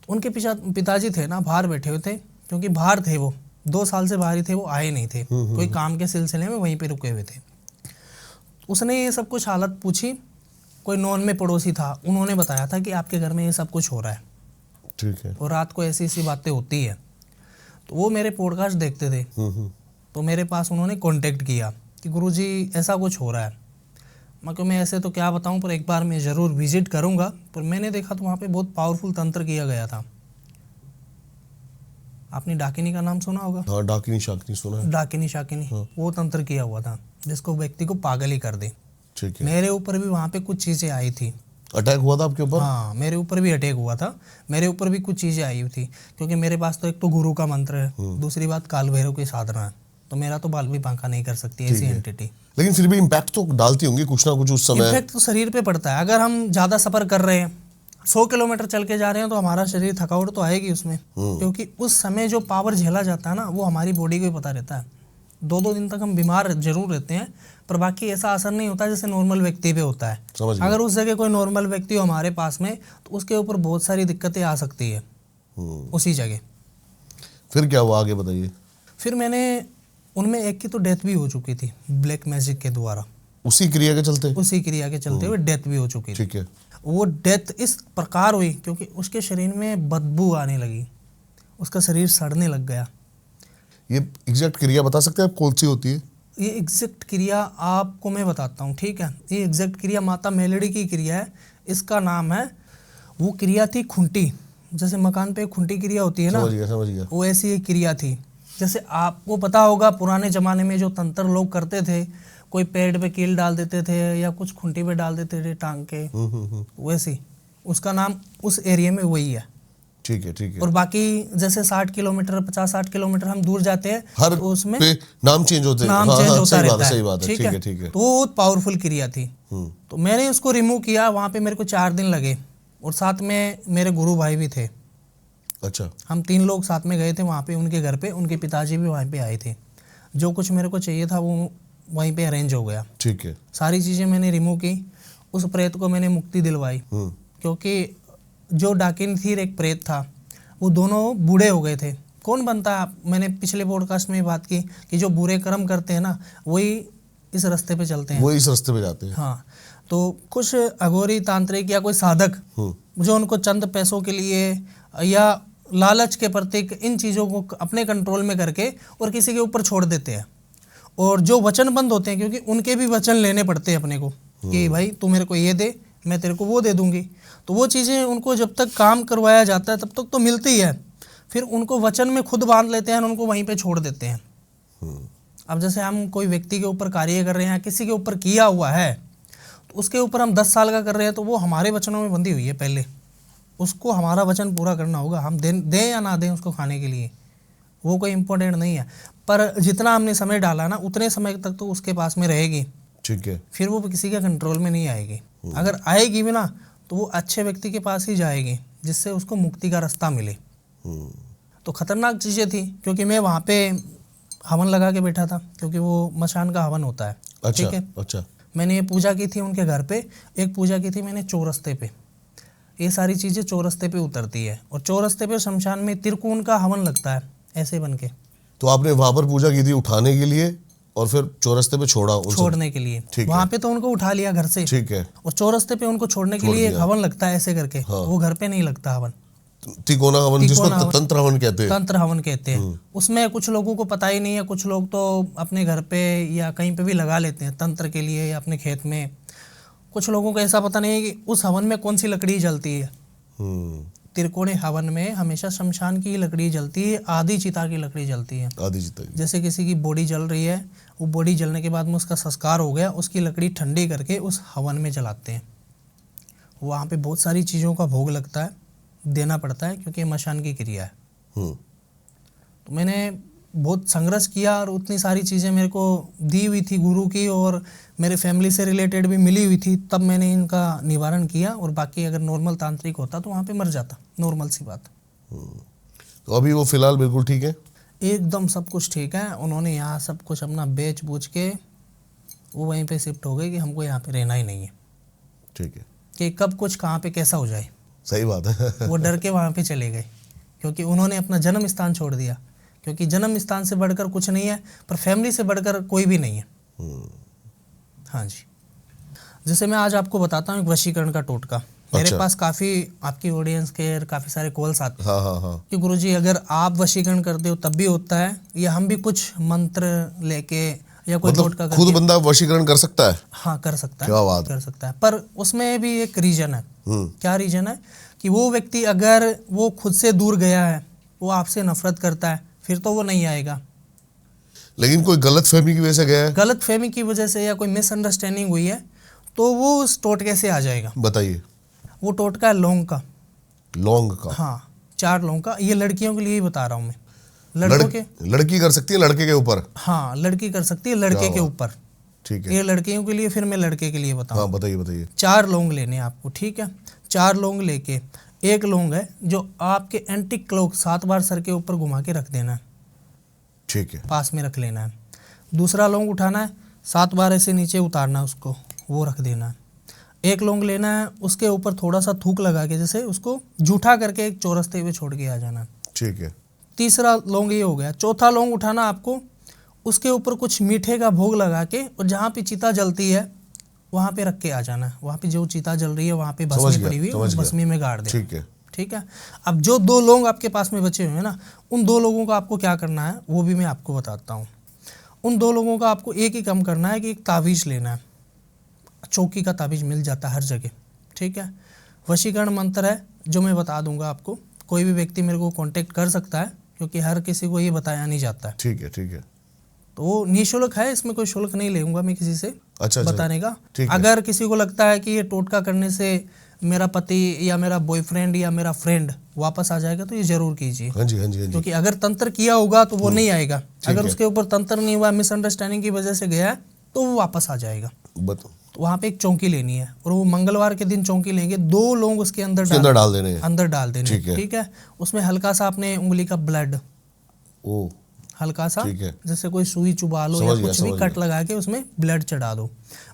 उनके पिताजी थे ना, बाहर बैठे हुए थे, क्योंकि बाहर थे वो 2 साल से बाहर ही थे, वो आए नहीं थे, कोई काम के सिलसिले में वहीं पे रुके हुए थे। उसने ये सब कुछ हालत पूछी, कोई नॉन में पड़ोसी था, उन्होंने बताया था कि आपके घर में ये सब कुछ हो रहा है, ठीक है, और रात को ऐसी ऐसी बातें होती है। तो वो मेरे पॉडकास्ट देखते थे, तो मेरे पास उन्होंने कांटेक्ट किया कि गुरुजी ऐसा कुछ हो रहा है। मैं ऐसे तो क्या बताऊं, पर एक बार मैं ज़रूर विजिट करूंगा। पर मैंने देखा तो वहाँ पे बहुत पावरफुल तंत्र किया गया था। आपने डाकिनी का नाम सुना होगा? हाँ, डाकिनी शाकिनी सुना है। डाकिनी शाकिनी, हाँ। वो तंत्र किया हुआ था जिसको व्यक्ति को पागल ही कर दे। ठीक है। मेरे ऊपर भी वहाँ पे कुछ चीज़ें आई थी। अटैक हुआ था आपके ऊपर? हाँ, मेरे ऊपर भी अटैक हुआ था, मेरे ऊपर भी कुछ चीज़ें आई हुई थी, क्योंकि मेरे पास तो एक तो गुरु का मंत्र है, दूसरी बात काल भैरव की साधना है, तो मेरा तो बाल भी पंखा नहीं कर सकती ऐसी एंटिटी। लेकिन फिर भी इम्पैक्ट तो डालती होंगी कुछ ना कुछ उस समय। इम्पैक्ट तो शरीर पे पड़ता है। अगर हम ज़्यादा सफ़र कर रहे हैं, 100 किलोमीटर चल के जा रहे हैं, तो हमारा शरीर थकावट तो आएगी उसमें, क्योंकि उस समय जो पावर झेला जाता है ना, वो हमारी बॉडी को ही पता रहता है। 2-2 दिन तक हम बीमार जरूर रहते हैं, पर बाकी ऐसा असर नहीं होता जैसे नॉर्मल व्यक्ति पे होता है। अगर उस जगह कोई नॉर्मल व्यक्ति हो हमारे पास में, तो उसके ऊपर बहुत सारी दिक्कतें आ सकती है उसी जगह। फिर क्या हुआ, आगे बताइए। फिर मैंने उनमें एक की तो डेथ भी हो चुकी थी ब्लैक मैजिक के द्वारा। उसी क्रिया के चलते? उसी क्रिया के चलते हुए डेथ भी हो चुकी थी। ठीक है। वो डेथ इस प्रकार हुई क्योंकि उसके शरीर में बदबू आने लगी, उसका शरीर सड़ने लग गया। ये एग्जैक्ट क्रिया बता सकते हैं आप कौन सी होती है? ये एग्जैक्ट क्रिया आपको मैं बताता हूँ, ठीक है। ये एग्जैक्ट क्रिया माता मेलडी की क्रिया है, इसका नाम है, वो क्रिया थी खुंटी। जैसे मकान पे खुंटी क्रिया होती है ना, समझ गया। वो ऐसी एक क्रिया थी। जैसे आपको पता होगा पुराने ज़माने में जो तंत्र लोग करते थे, कोई पेड़ पे कील डाल देते थे या कुछ खुंटी पे डाल देते थे टांग के, वैसी उसका नाम उस एरिया में वही है। ठीक है। और बाकी जैसे 60 किलोमीटर 50-60 किलोमीटर हम दूर जाते हैं, हर तो उसमें नाम चेंज होते हैं। नाम चेंज होता रहता है। सही बात है। ठीक है। तो वो बहुत पावरफुल क्रिया थी। तो मैंने उसको रिमूव किया। वहाँ पे मेरे को 4 दिन लगे, और साथ में मेरे गुरु भाई भी थे। अच्छा। हम 3 लोग साथ में गए थे वहाँ पे उनके घर पे, उनके पिताजी भी वहाँ पे आए थे। जो कुछ मेरे को चाहिए था वो वहीं पे अरेंज हो गया। ठीक है। सारी चीज़ें मैंने रिमूव की, उस प्रेत को मैंने मुक्ति दिलवाई, क्योंकि जो डाकिन थी एक प्रेत था, वो दोनों बूढ़े हो गए थे। कौन बनता है, मैंने पिछले पॉडकास्ट में बात की कि जो बुरे कर्म करते हैं ना, वही इस रास्ते पे चलते हैं, वही इस रास्ते पे जाते हैं। हाँ, तो कुछ अघोरी तांत्रिक या कोई साधक जो उनको चंद पैसों के लिए या लालच के प्रतीक इन चीज़ों को अपने कंट्रोल में करके और किसी के ऊपर छोड़ देते हैं। और जो वचनबद्ध होते हैं, क्योंकि उनके भी वचन लेने पड़ते हैं अपने को कि भाई तू मेरे को ये दे, मैं तेरे को वो दे दूंगी। तो वो चीज़ें उनको जब तक काम करवाया जाता है तब तक तो मिलती है, फिर उनको वचन में खुद बांध लेते हैं और उनको वहीं पे छोड़ देते हैं। अब जैसे हम कोई व्यक्ति के ऊपर कार्य कर रहे हैं, किसी के ऊपर किया हुआ है, तो उसके ऊपर हम 10 साल का कर रहे हैं, तो वो हमारे वचनों में बंधी हुई है। पहले उसको हमारा वचन पूरा करना होगा, हम दें या ना दें उसको खाने के लिए, वो कोई इम्पोर्टेंट नहीं है। पर जितना हमने समय डाला ना, उतने समय तक तो उसके पास में रहेगी। ठीक है। फिर वो किसी के कंट्रोल में नहीं आएगी। अगर आएगी भी ना, तो वो अच्छे व्यक्ति के पास ही जाएगी, जिससे उसको मुक्ति का रास्ता मिले। तो खतरनाक चीज़ें थी, क्योंकि मैं वहाँ पे हवन लगा के बैठा था, क्योंकि वो मशान का हवन होता है। अच्छा, ठीक है। अच्छा। मैंने ये पूजा की थी उनके घर पे, एक पूजा की थी मैंने चौरस्ते पे। ये सारी चीज़ें चौरस्ते पे उतरती है, और चौरस्ते पे शमशान में त्रिकोण का हवन लगता है, ऐसे बन के। तो आपने वहां पर पूजा की थी उठाने के लिए, और फिर चौरस्ते पे छोड़ा उन छोड़ने के लिए। ठीक वहाँ है। पे तो उनको उठा लिया घर से, ठीक है। और चौरस्ते पे उनको छोड़ने के छोड़ लिए एक दिया। हवन लगता है ऐसे करके। हाँ। वो घर पे नहीं लगता हवन, तिकोना हवन, जिसको तिकोना हवन। तंत्र हवन कहते हैं। तंत्र हवन कहते हैं। उसमें कुछ लोगों को पता ही नहीं है, कुछ लोग तो अपने घर पे या कहीं पे भी लगा लेते हैं तंत्र के लिए, या अपने खेत में। कुछ लोगों को ऐसा पता नहीं है कि उस हवन में कौन सी लकड़ी जलती है। त्रिकोणीय हवन में हमेशा शमशान की लकड़ी जलती है, आदि चिता की लकड़ी जलती है। आदि चिता की। जैसे किसी की बॉडी जल रही है, वो बॉडी जलने के बाद में उसका संस्कार हो गया, उसकी लकड़ी ठंडी करके उस हवन में जलाते हैं। वहाँ पे बहुत सारी चीज़ों का भोग लगता है, देना पड़ता है, क्योंकि मशान की क्रिया है। तो मैंने बहुत संघर्ष किया, और उतनी सारी चीज़ें मेरे को दी हुई थी गुरु की, और मेरे फैमिली से रिलेटेड भी मिली हुई थी, तब मैंने इनका निवारण किया। और बाकी अगर नॉर्मल तांत्रिक होता तो वहाँ पे मर जाता, नॉर्मल सी बात। तो अभी वो फिलहाल बिल्कुल ठीक है, एकदम सब कुछ ठीक है। उन्होंने यहाँ सब कुछ अपना बेच बूझ के वो वहीं पे शिफ्ट हो गए कि हमको यहाँ पे रहना ही नहीं है। ठीक है। कि कब कुछ कहाँ पे कैसा हो जाए, सही बात है। वो डर के वहाँ पे चले गए, क्योंकि उन्होंने अपना जन्म स्थान छोड़ दिया। क्योंकि जन्म स्थान से बढ़कर कुछ नहीं है, पर फैमिली से बढ़कर कोई भी नहीं है। हाँ जी। जैसे मैं आज आपको बताता हूँ एक वशीकरण का टोटका। मेरे अच्छा। पास काफ़ी आपकी ऑडियंस के काफ़ी सारे कॉल्स आते हैं। हाँ हाँ हाँ। कि गुरुजी अगर आप वशीकरण करते हो तब भी होता है, या हम भी कुछ मंत्र लेके या कोई टोटका मतलब खुद करके। बंदा वशीकरण कर सकता है? हाँ कर सकता है, क्या बात कर सकता है। पर उसमें भी एक रीजन है। क्या रीजन है? कि वो व्यक्ति अगर वो खुद से दूर गया है, वो आपसे नफरत करता है, फिर तो वो नहीं आएगा। लेकिन कोई गलत फहमी की वजह से गया है? गलत फहमी की वजह से या कोई मिसअंडरस्टैंडिंग हुई है, तो वो उस टोटके से आ जाएगा। बताइए। वो टोटका है लौंग का। लौंग का? हाँ, 4 लौंग का। ये लड़कियों के लिए ही बता रहा हूँ मैं। लड़कों के लड़की कर सकती है लड़के के ऊपर? हाँ, लड़की कर सकती है लड़के के ऊपर। ठीक है। ये लड़कियों के लिए, फिर मैं लड़के के लिए बताऊँ। हाँ बताइए बताइए। 4 लौंग लेने हैं आपको, ठीक है। 4 लौंग लेके, एक लौंग है जो आपके एंटी क्लॉक 7 बार सर के ऊपर घुमा के रख देना है। ठीक है। पास में रख लेना है। दूसरा लौंग उठाना है, 7 बार ऐसे नीचे उतारना है उसको, वो रख देना है। एक लौंग लेना है, उसके ऊपर थोड़ा सा थूक लगा के जैसे उसको जूठा करके एक चौरस्ते पे छोड़ के आ जाना है। ठीक है। तीसरा लौंग ये हो गया। चौथा लौंग उठाना आपको, उसके ऊपर कुछ मीठे का भोग लगा के, और जहाँ पे चिता जलती है वहाँ पे रख के आ जाना है। वहाँ पे जो चिता जल रही है वहाँ पे भस्मी पड़ी हुई है, उस भस्मी में गाड़ दे। ठीक है। ठीक है। अब जो 2 लौंग आपके पास में बचे हुए हैं ना, उन 2 लोगों का आपको क्या करना है वो भी मैं आपको बताता हूँ। उन 2 लोगों का आपको एक ही काम करना है कि एक तावीज़ लेना है। चौकी का तावीज़ मिल जाता है हर जगह, ठीक है। वशीकरण मंत्र है जो मैं बता दूंगा आपको। कोई भी व्यक्ति मेरे को कांटेक्ट कर सकता है, क्योंकि हर किसी को ये बताया नहीं जाता है। ठीक है। ठीक है। तो वो निःशुल्क है, इसमें कोई शुल्क नहीं लेऊंगा मैं किसी से अच्छा बताने का। ठीक है। अगर किसी को लगता है कि ये टोटका करने से मेरा पति या मेरा बॉयफ्रेंड या मेरा फ्रेंड वापस आ जाएगा, तो ये जरूर कीजिए। हाँ जी हाँ जी हाँ जी। क्योंकि अगर तंत्र किया होगा तो वो नहीं आएगा। अगर है। उसके ऊपर तंत्र नहीं हुआ, मिसअंडरस्टैंडिंग की वजह से गया है, तो वो वापस आ जाएगा। बताओ। तो वहाँ पे एक चौकी लेनी है, और वो मंगलवार के दिन चौकी लेंगे। 2 लोग उसके अंदर डाल देने हैं। अंदर डाल देने, ठीक है। ठीक है। उसमें हल्का सा अपने उंगली का ब्लड, ओ हल्का सा, ठीक है। जैसे कोई सुई चुबा लो या कुछ भी कट लगा के उसमें ब्लड चढ़ा दो।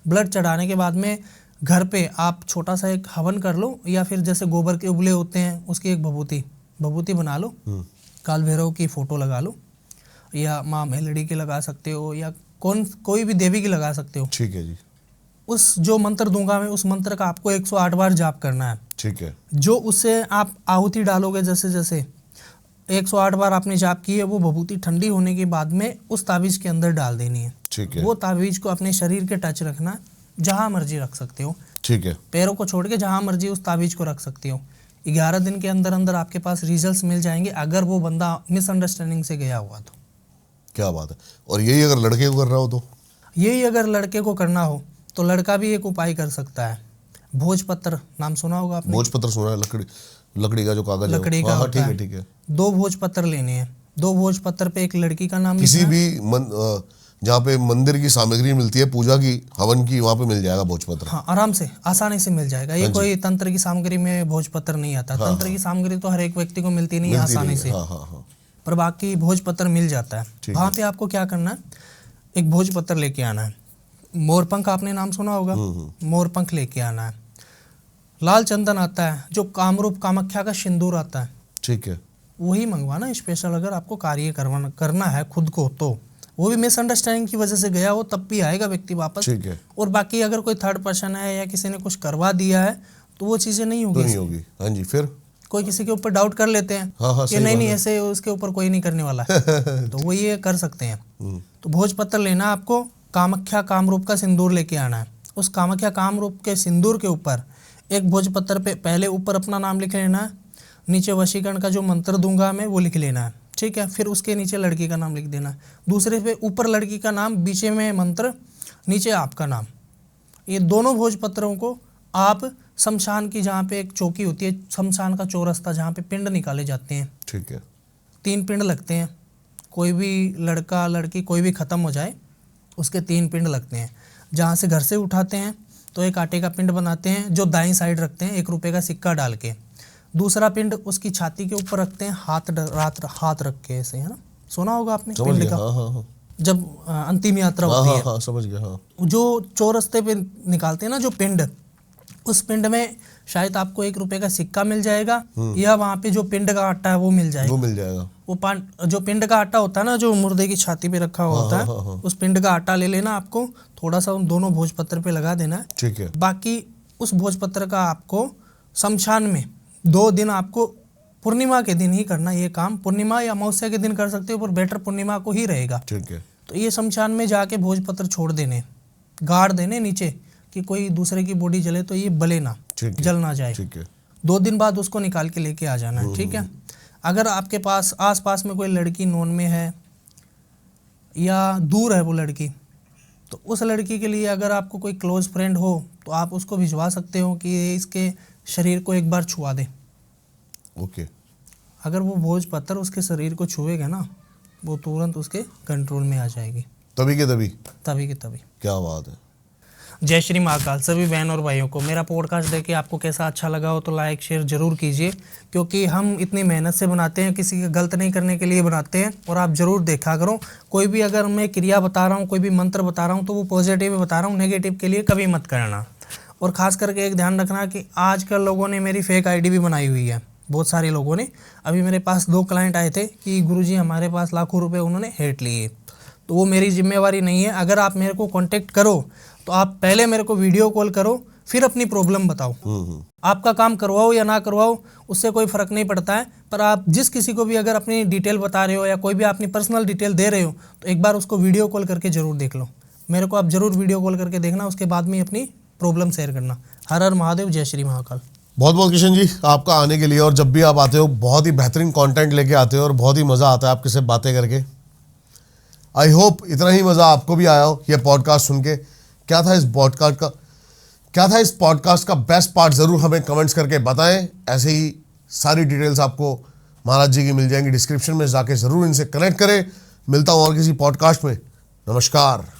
ब्लड चढ़ाने के बाद में घर पे आप छोटा सा एक हवन कर लो, या फिर जैसे गोबर के उबले होते हैं उसकी एक भभूति बना लो। काल भैरव की फोटो लगा लो, या माँ मेलड़ी की लगा सकते हो, या कोई भी देवी की लगा सकते हो। ठीक है जी। उस जो मंत्र दूंगा मैं, उस मंत्र का आपको 108 बार जाप करना है। ठीक है। जो उससे आप आहुति डालोगे, जैसे जैसे 108 बार आपने जाप की है, वो भभूति ठंडी होने के बाद में उस ताबीज के अंदर डाल देनी है। ठीक है। वो ताबीज को अपने शरीर के टच रखना, जहाँ मर्जी रख सकते हो। ठीक है। पैरों को छोड़ के जहाँ मर्जी उस ताबीज को रख सकते हो। 11 दिन के अंदर अंदर आपके पास रिजल्ट्स मिल जाएंगे, अगर वो बंदा मिसअंडरस्टैंडिंग से गया हुआ तो। क्या बात है। और यही अगर लड़के को कर रहा हो तो? यही अगर लड़के को करना हो तो लड़का भी एक उपाय कर सकता है। भोजपत्र नाम सुना होगा आपने? भोजपत्र सुना है, लकड़ी का जो कागज है वो। लकड़ी का हाँ, होता है। ठीक है। 2 भोजपत्र लेने हैं। 2 भोजपत्र पे एक लड़की का नाम किसी लिखना है। भी जहाँ पे मंदिर की सामग्री मिलती है, पूजा की, हवन की, वहाँ पे मिल जाएगा भोजपत्र। हाँ, आराम से, आसानी से मिल जाएगा। ये कोई तंत्र की सामग्री में भोजपत्र नहीं आता। तंत्र की सामग्री तो हर एक व्यक्ति को मिलती नहीं है आसानी से। हाँ। पर बाकी भोजपत्र मिल जाता है। वहाँ पे आपको क्या करना है, एक भोजपत्र लेके आना है। मोरपंख आपने नाम सुना होगा, मोरपंख लेके आना है। लाल चंदन आता है, जो कामरूप कामाख्या का सिंदूर आता है, ठीक है, वही मंगवाना स्पेशल। अगर आपको कार्य करना है खुद को, तो वो भी मिसअंडरस्टैंडिंग की वजह से गया हो तब भी आएगा व्यक्ति वापस। ठीक है। और बाकी अगर कोई थर्ड पर्सन है या किसी ने कुछ करवा दिया है तो वो चीज़ें नहीं तो होगी। नहीं होगी। हाँ जी, फिर कोई किसी के ऊपर डाउट कर लेते हैं हाँ, कि नहीं ऐसे उसके ऊपर कोई नहीं करने वाला है तो वो ये कर सकते हैं। तो भोजपत्र लेना आपको, कामाख्या कामरूप का सिंदूर लेके आना है। उस कामाख्या कामरूप के सिंदूर के ऊपर एक भोजपत्र पे पहले ऊपर अपना नाम लिख लेना है, नीचे वशीकरण का जो मंत्र दूंगा मैं वो लिख लेना है, ठीक है। फिर उसके नीचे लड़की का नाम लिख देना है। दूसरे पे ऊपर लड़की का नाम, बीच में मंत्र, नीचे आपका नाम। ये दोनों भोजपत्रों को आप शमशान की, जहाँ पे एक चौकी होती है, शमशान का चौरस्ता जहाँ पे पिंड निकाले जाते हैं, ठीक है। 3 पिंड लगते हैं। कोई भी लड़का लड़की कोई भी ख़त्म हो जाए उसके 3 पिंड लगते हैं। जहाँ से घर से उठाते हैं तो एक आटे का पिंड बनाते हैं जो दाईं साइड रखते हैं 1 रुपये का सिक्का डाल के। दूसरा पिंड उसकी छाती के ऊपर रखते हैं, हाथ रख के ऐसे, है ना, सुना होगा आपने पिंड का। हाँ। जब अंतिम यात्रा होती है, हाँ, समझ गया। हाँ, जो चौरस्ते पे निकालते हैं ना जो पिंड, उस पिंड में शायद आपको 1 रुपये का सिक्का मिल जाएगा या वहाँ पे जो पिंड का आटा है वो मिल जाएगा। वो जो पिंड का आटा होता है ना, जो मुर्दे की छाती पे रखा हुआ होता है, उस पिंड का आटा ले लेना आपको, थोड़ा सा उन दोनों भोजपत्र पे लगा देना है, ठीक है। बाकी उस भोजपत्र का आपको शमशान में 2 दिन आपको पूर्णिमा के दिन ही करना ये काम। पूर्णिमा या अमावस्या के दिन कर सकते हो, पर बेटर पूर्णिमा को ही रहेगा, ठीक है। तो ये शमशान में जाके भोजपत्र छोड़ देने, गाड़ देने नीचे, कि कोई दूसरे की बॉडी जले तो ये बले ना, जल ना जाए। ठीक है। 2 दिन बाद उसको निकाल के लेके आ जाना है, ठीक है। अगर आपके पास आसपास में कोई लड़की नॉन में है या दूर है वो लड़की, तो उस लड़की के लिए अगर आपको कोई क्लोज फ्रेंड हो तो आप उसको भिजवा सकते हो कि इसके शरीर को एक बार छुआ दे। ओके। अगर वो भोजपत्र उसके शरीर को छुएगा ना, वो तुरंत उसके कंट्रोल में आ जाएगी, तभी के तभी। क्या बात है। जय श्री महाकाल। सभी बहन और भाइयों को मेरा पॉडकास्ट देख के आपको कैसा अच्छा लगा हो तो लाइक शेयर जरूर कीजिए, क्योंकि हम इतनी मेहनत से बनाते हैं, किसी का गलत नहीं करने के लिए बनाते हैं। और आप ज़रूर देखा करो, कोई भी अगर मैं क्रिया बता रहा हूँ, कोई भी मंत्र बता रहा हूँ तो वो पॉजिटिव बता रहा हूँ, नेगेटिव के लिए कभी मत करना। और ख़ास करके एक ध्यान रखना कि आजकल लोगों ने मेरी फेक आईडी भी बनाई हुई है, बहुत सारे लोगों ने। अभी मेरे पास 2 क्लाइंट आए थे कि गुरुजी हमारे पास लाखों रुपए उन्होंने हेट लिए, तो वो मेरी जिम्मेवारी नहीं है। अगर आप मेरे को कांटेक्ट करो तो आप पहले मेरे को वीडियो कॉल करो, फिर अपनी प्रॉब्लम बताओ। आपका काम करवाओ या ना करवाओ उससे कोई फ़र्क नहीं पड़ता है, पर आप जिस किसी को भी अगर अपनी डिटेल बता रहे हो या कोई भी अपनी पर्सनल डिटेल दे रहे हो तो एक बार उसको वीडियो कॉल करके ज़रूर देख लो। मेरे को आप ज़रूर वीडियो कॉल करके देखना, उसके बाद में अपनी प्रॉब्लम शेयर करना। हर हर महादेव, जय श्री महाकाल। बहुत बहुत किशन जी आपका आने के लिए, और जब भी आप आते हो बहुत ही बेहतरीन कंटेंट लेके आते हो और बहुत ही मज़ा आता है आपके साथ बातें करके। आई होप इतना ही मज़ा आपको भी आया हो ये पॉडकास्ट सुन के। क्या था इस पॉडकास्ट का बेस्ट पार्ट, ज़रूर हमें कमेंट्स करके बताएं। ऐसे ही सारी डिटेल्स आपको महाराज जी की मिल जाएंगी डिस्क्रिप्शन में, जाके ज़रूर इनसे कनेक्ट करें। मिलता हूँ और किसी पॉडकास्ट में। नमस्कार।